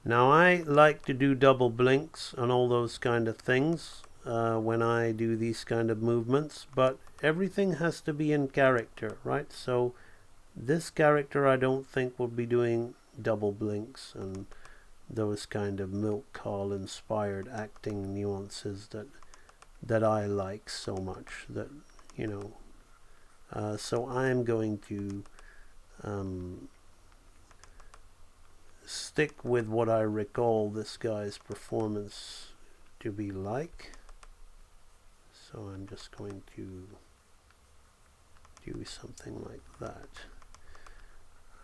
now I like to do double blinks and all those kind of things when I do these kind of movements, but everything has to be in character, right? So this character I don't think will be doing double blinks and those kind of milk call inspired acting nuances that I like so much, that, you know, so I'm going to stick with what I recall this guy's performance to be like. So I'm just going to do something like that.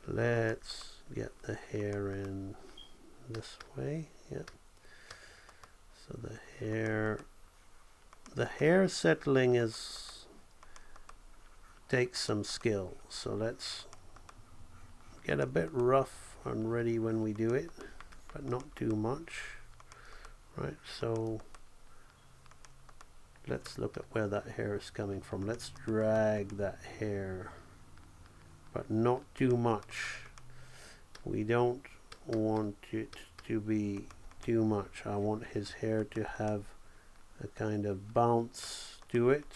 Let's get the hair in this way. Yep. So the hair settling takes some skill. So let's get a bit rough and ready when we do it, but not too much, right? So let's look at where that hair is coming from. Let's drag that hair, but not too much. We don't want it to be too much. I want his hair to have a kind of bounce to it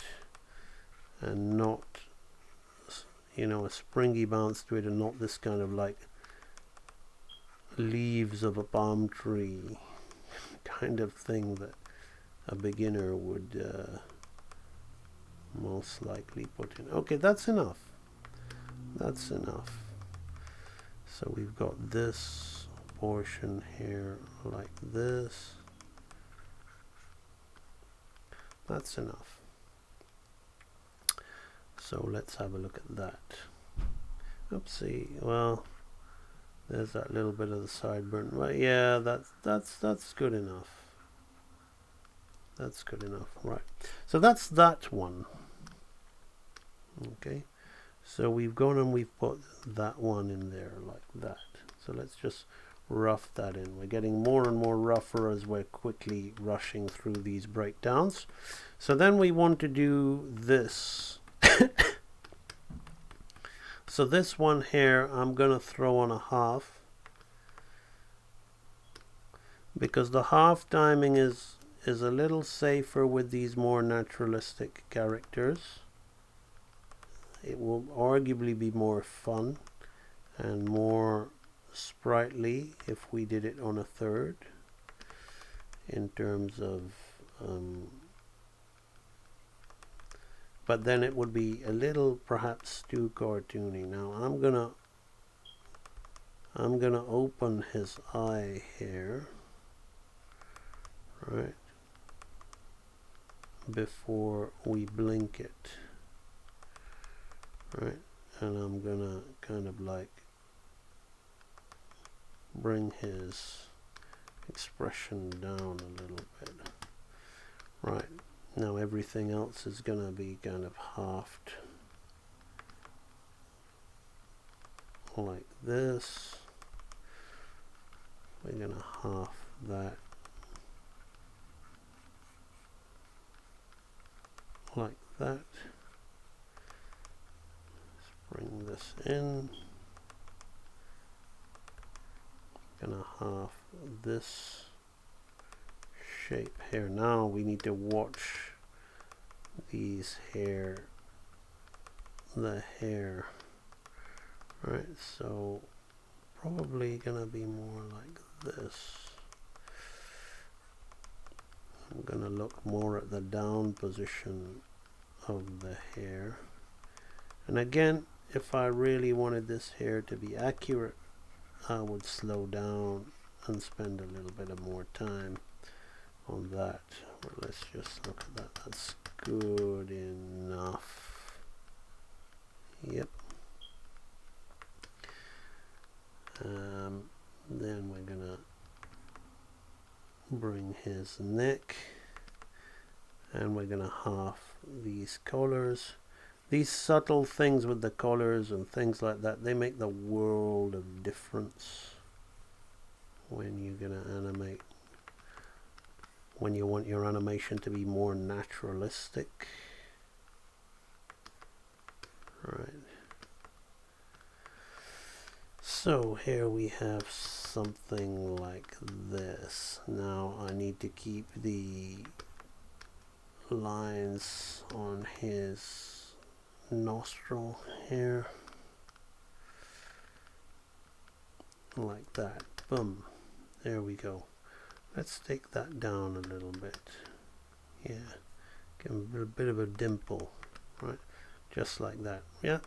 and not, you know, a springy bounce to it, and not this kind of like leaves of a palm tree kind of thing that a beginner would most likely put in. Okay, that's enough. That's enough. So we've got this portion here like this. That's enough. So let's have a look at that. Oopsie. Well, there's that little bit of the sideburn. Well, yeah, that's good enough. That's good enough, right? So that's that one. Okay, so we've gone and we've put that one in there like that. So let's just rough that in. We're getting more and more rougher as we're quickly rushing through these breakdowns. So then we want to do this. So this one here, I'm gonna throw on a half, because the half timing is a little safer with these more naturalistic characters. It will arguably be more fun and more sprightly if we did it on a third in terms of but then it would be a little perhaps too cartoony. Now I'm gonna open his eye here, right, before we blink it, right, and I'm gonna kind of like bring his expression down a little bit. Right, now everything else is gonna be kind of halved like this. We're gonna half that like that. Let's bring this in. Gonna half this shape here. Now we need to watch these hair, the hair, right? So probably gonna be more like this. I'm gonna look more at the down position of the hair, and again, if I really wanted this hair to be accurate, I would slow down and spend a little bit of more time on that. Well, let's just look at that. That's good enough. Yep. Then we're gonna bring his neck, and we're gonna half these colors. These subtle things with the colors and things like that, they make the world of difference when you're gonna animate, when you want your animation to be more naturalistic. Right. So here we have something like this. Now I need to keep the lines on his nostril here like that. Boom, there we go. Let's take that down a little bit. Yeah, give him a bit of a dimple, right, just like that. Yeah,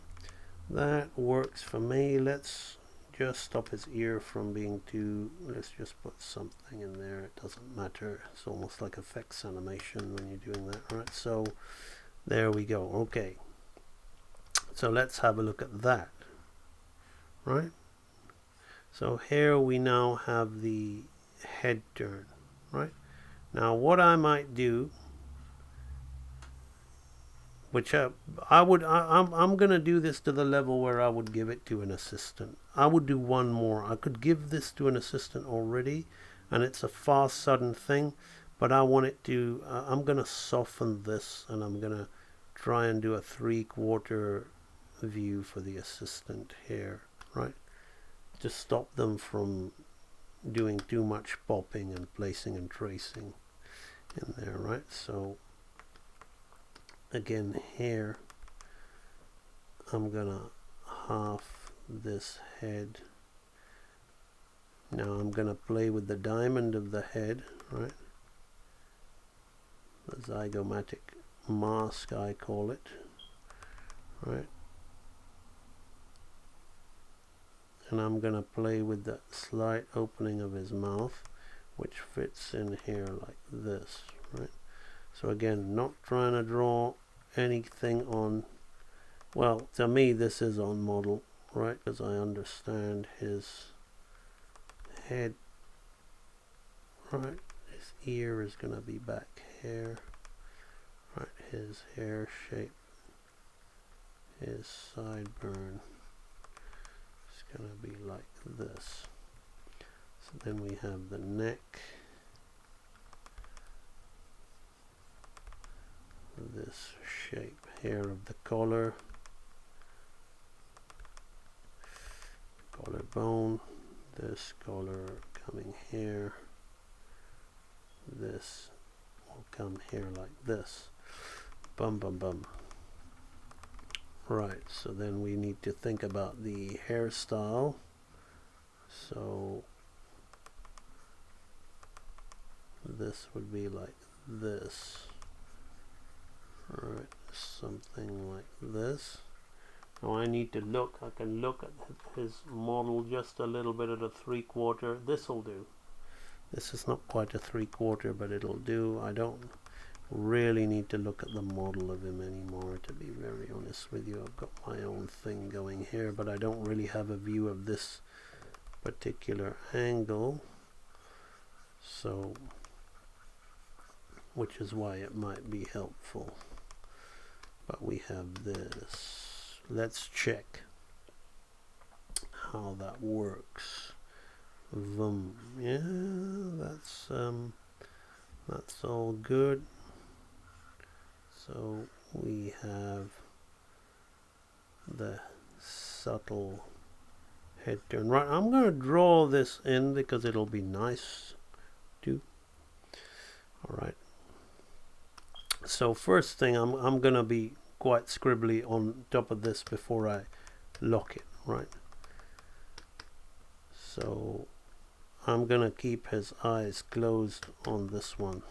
that works for me. Let's just stop his ear from being too, let's just put something in there. It doesn't matter. It's almost like effects animation when you're doing that, right? So there we go. Okay, so let's have a look at that, right? So here we now have the head turn, right? Now what I might do, which I'm gonna do this to the level where I would give it to an assistant. I would do one more. I could give this to an assistant already, and it's a fast, sudden thing, but I want it to, I'm gonna soften this, and I'm gonna try and do a 3/4 view for the assistant here, right? To stop them from doing too much popping and placing and tracing in there, right? So again, here I'm gonna half this head. Now I'm gonna play with the diamond of the head, right? The zygomatic mask, I call it, right? And I'm gonna play with the slight opening of his mouth, which fits in here like this, right? So again, not trying to draw anything on, well, to me this is on model, right? Because I understand his head, right? His ear is gonna be back here, right? His hair shape, his sideburn, gonna be like this. So then we have the neck, this shape here of the collar, collarbone, this collar coming here, this will come here like this. Bum bum bum. Right, so then we need to think about the hairstyle, So this would be like this. Alright, something like this. Now I need to look, I can look at his model just a little bit at a 3/4. This'll do. This is not quite a 3/4, but it'll do. I don't really need to look at the model of him anymore, to be very honest with you. I've got my own thing going here, but I don't really have a view of this particular angle, so which is why it might be helpful. But we have this. Let's check how that works. Vum. Yeah, that's all good. So we have the subtle head turn. Right, I'm going to draw this in because it'll be nice too. Alright. So first thing, I'm going to be quite scribbly on top of this before I lock it, right? So I'm going to keep his eyes closed on this one.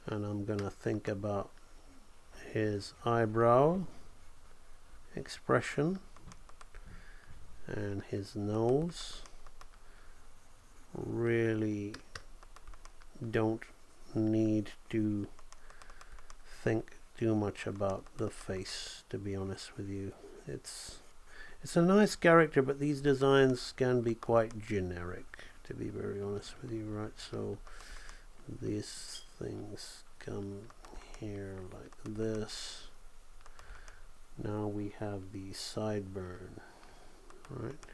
And I'm going to think about his eyebrow expression and his nose. Really don't need to think too much about the face, to be honest with you. It's a nice character, but these designs can be quite generic, to be very honest with you, right? So these things come here like this. Now we have the sideburn, right,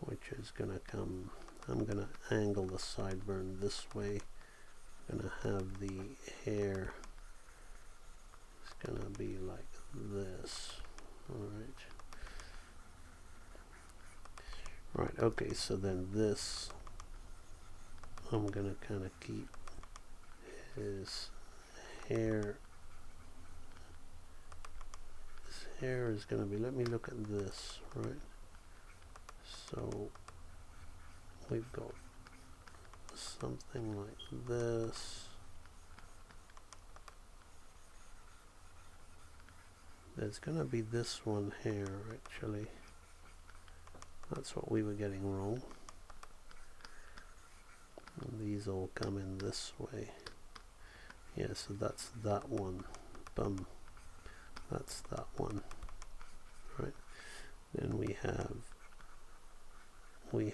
which is gonna come, I'm gonna angle the sideburn this way. I'm gonna have the hair, it's gonna be like this. Alright. Right, okay, so then this, I'm gonna kind of keep his hair. His hair is gonna be, let me look at this, right? So we've got something like this. There's gonna be this one here, actually. That's what we were getting wrong. And these all come in this way. Yeah, so that's that one. Bum. That's that one. Right. Then we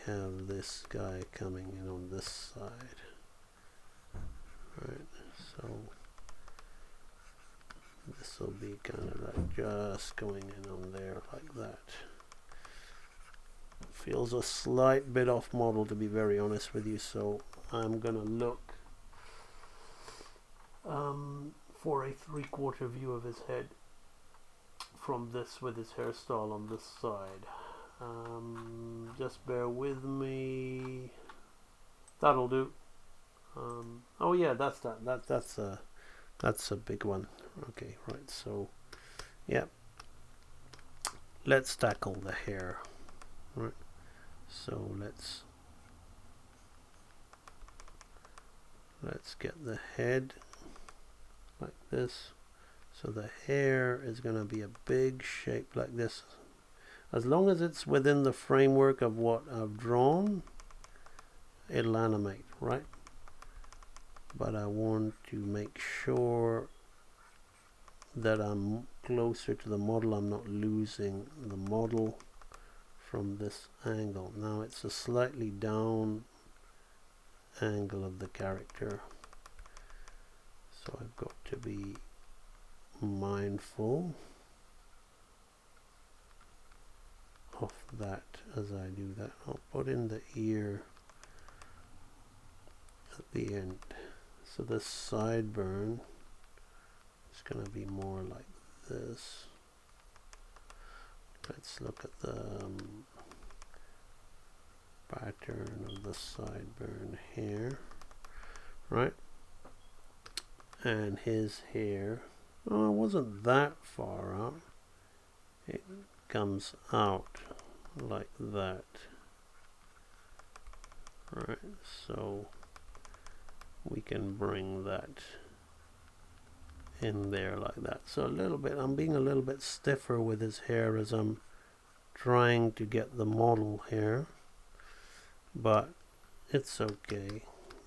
have this guy coming in on this side. Right. So this will be kind of like just going in on there like that. Feels a slight bit off model, to be very honest with you, so I'm gonna look for a 3/4 view of his head from this with his hairstyle on this side. Just bear with me. That'll do. Oh yeah, that's a big one. Okay, right, so yeah, let's tackle the hair. Right, so let's get the head like this. So the hair is going to be a big shape like this. As long as it's within the framework of what I've drawn, it'll animate, right? But I want to make sure that I'm closer to the model. I'm not losing the model from this angle. Now it's a slightly down angle of the character, so I've got to be mindful of that as I do that. I'll put in the ear at the end. So the sideburn is going to be more like this. Let's look at the pattern of the sideburn here, right? And his hair, oh, it wasn't that far out. It comes out like that. Right, so we can bring that in there like that. So a little bit, I'm being a little bit stiffer with his hair as I'm trying to get the model here, but it's okay.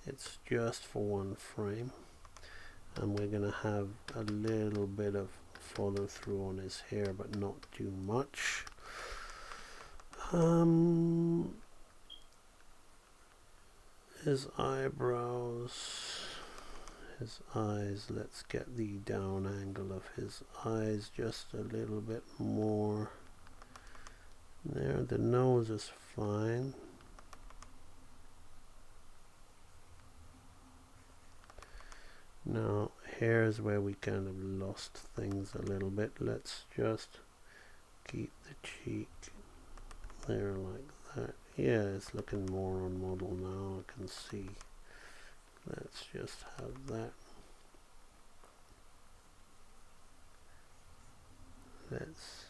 It's just for one frame, and we're gonna have a little bit of follow through on his hair, but not too much. His eyebrows, his eyes, let's get the down angle of his eyes just a little bit more. There, the nose is fine. Now, here's where we kind of lost things a little bit. Let's just keep the cheek there like that. Yeah, it's looking more on model now, I can see. Let's just have that. Let's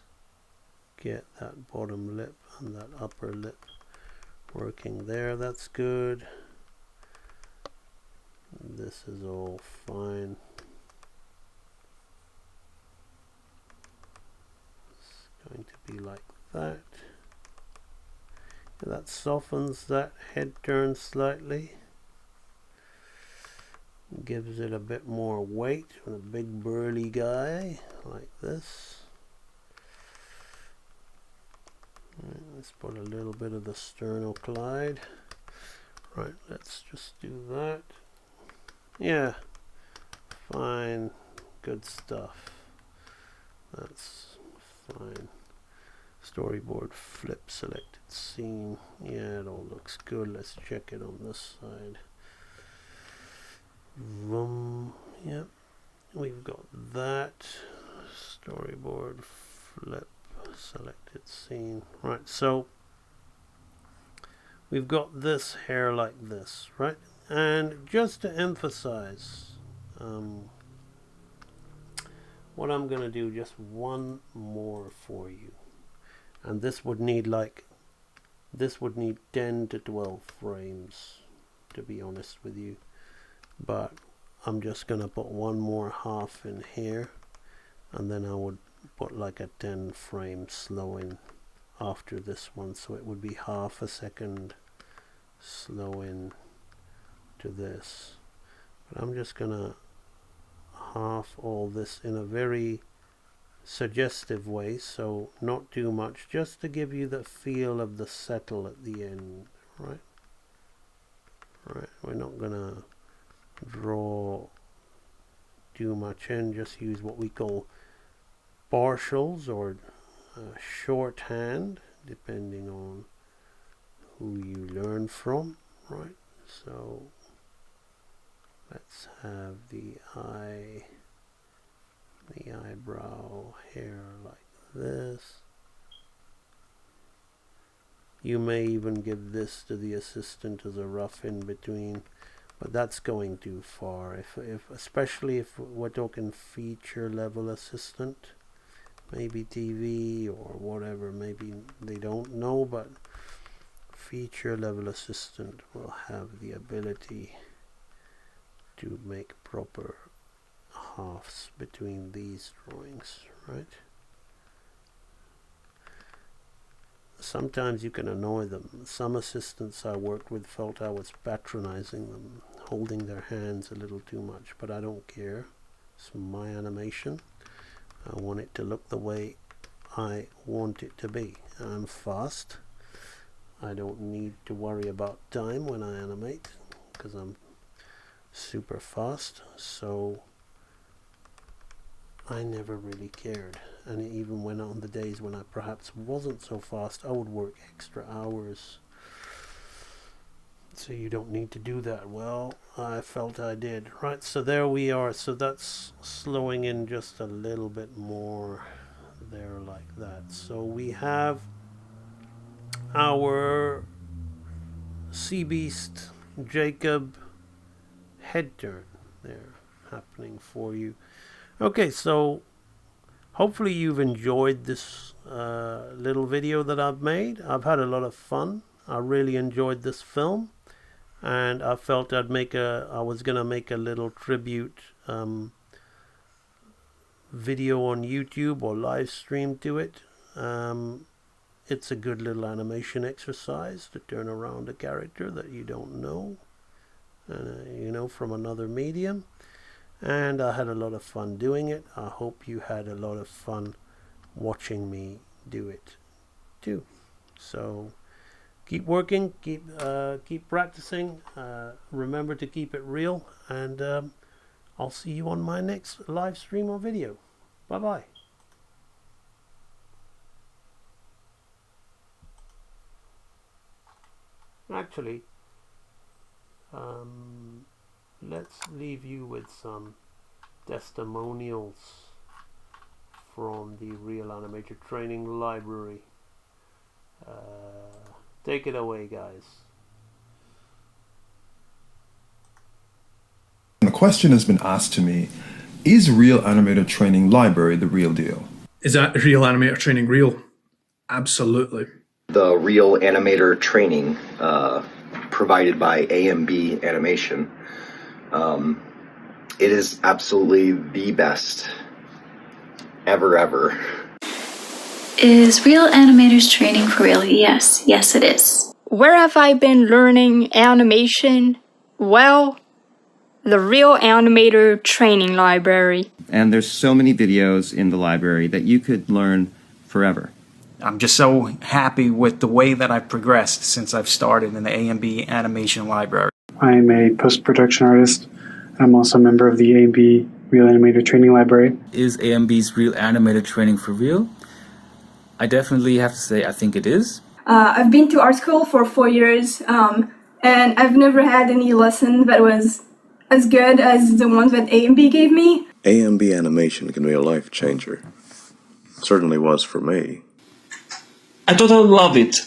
get that bottom lip and that upper lip working there. That's good. This is all fine. It's going to be like that. That softens that head turn slightly. Gives it a bit more weight on a big burly guy like this. Right, let's put a little bit of the sternoclide. Right, let's just do that. Yeah, fine, good stuff. That's fine. Storyboard flip selected scene. Yeah, it all looks good. Let's check it on this side. Yep, we've got that. Storyboard flip selected scene. Right, so we've got this hair like this, right? And just to emphasize, what I'm gonna do, just one more for you, and this would need 10 to 12 frames, to be honest with you, but I'm just gonna put one more half in here, and then I would put like a 10 frame slow in after this one, so it would be half a second slow in to this. But I'm just gonna half all this in a very suggestive way, so not too much, just to give you the feel of the settle at the end. Right, we're not gonna draw too much in, just use what we call partials or shorthand, depending on who you learn from. Right, so let's have the eyebrow hair like this. You may even give this to the assistant as a rough in between, but that's going too far. Especially if we're talking feature level assistant, maybe TV or whatever, maybe they don't know, but feature level assistant will have the ability to make proper halves between these drawings, right? Sometimes you can annoy them. Some assistants I worked with felt I was patronizing them, holding their hands a little too much, but I don't care. It's my animation. I want it to look the way I want it to be. I'm fast. I don't need to worry about time when I animate because I'm super fast, so I never really cared. And even when on the days when I perhaps wasn't so fast, I would work extra hours. So you don't need to do that. Well, I felt I did. Right, so there we are. So that's slowing in just a little bit more there like that. So we have our Sea Beast Jacob head turn there happening for you. Okay, so hopefully you've enjoyed this little video that I've made. I've had a lot of fun. I really enjoyed this film, and I felt I was gonna make a little tribute video on YouTube or live stream to it. It's a good little animation exercise to turn around a character that you don't know, from another medium. And I had a lot of fun doing it. I hope you had a lot of fun watching me do it too. So keep working, keep practicing. Remember to keep it real, and I'll see you on my next live stream or video. Bye bye. Actually, let's leave you with some testimonials from the Real Animator Training Library. Take it away, guys. The question has been asked to me, is Real Animator Training Library the real deal? Is that Real Animator Training real? Absolutely. The Real Animator Training provided by AMB Animation. It is absolutely the best ever. Is Real Animators Training for real? Yes, it is. Where have I been learning animation? Well, the Real Animator Training Library. And there's so many videos in the library that you could learn forever. I'm just so happy with the way that I've progressed since I've started in the AMB Animation Library. I'm a post-production artist. I'm also a member of the AMB Real Animator Training Library. Is AMB's Real Animator Training for real? I definitely have to say I think it is. I've been to art school for 4 years, and I've never had any lesson that was as good as the ones that AMB gave me. AMB Animation can be a life changer. Certainly was for me. I totally love it.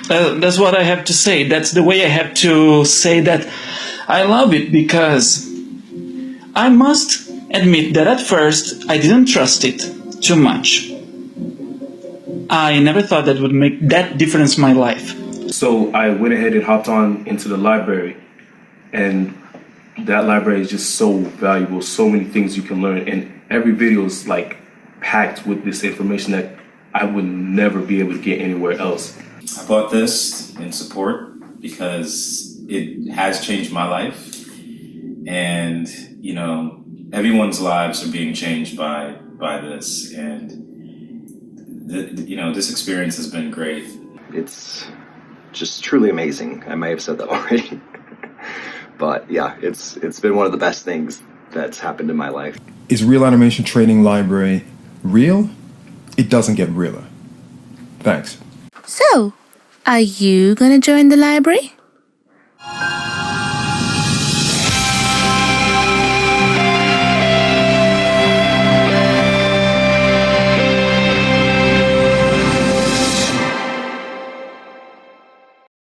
That's what I have to say. That's the way I have to say that I love it, because I must admit that at first I didn't trust it too much. I never thought that would make that difference in my life. So I went ahead and hopped on into the library, and that library is just so valuable, so many things you can learn, and every video is like packed with this information that I would never be able to get anywhere else. I bought this in support because it has changed my life, and everyone's lives are being changed by this, and this experience has been great. It's just truly amazing. I may have said that already. But yeah, it's been one of the best things that's happened in my life. Is Real Animation Training Library real? It doesn't get realer. Thanks. So, are you gonna join the library?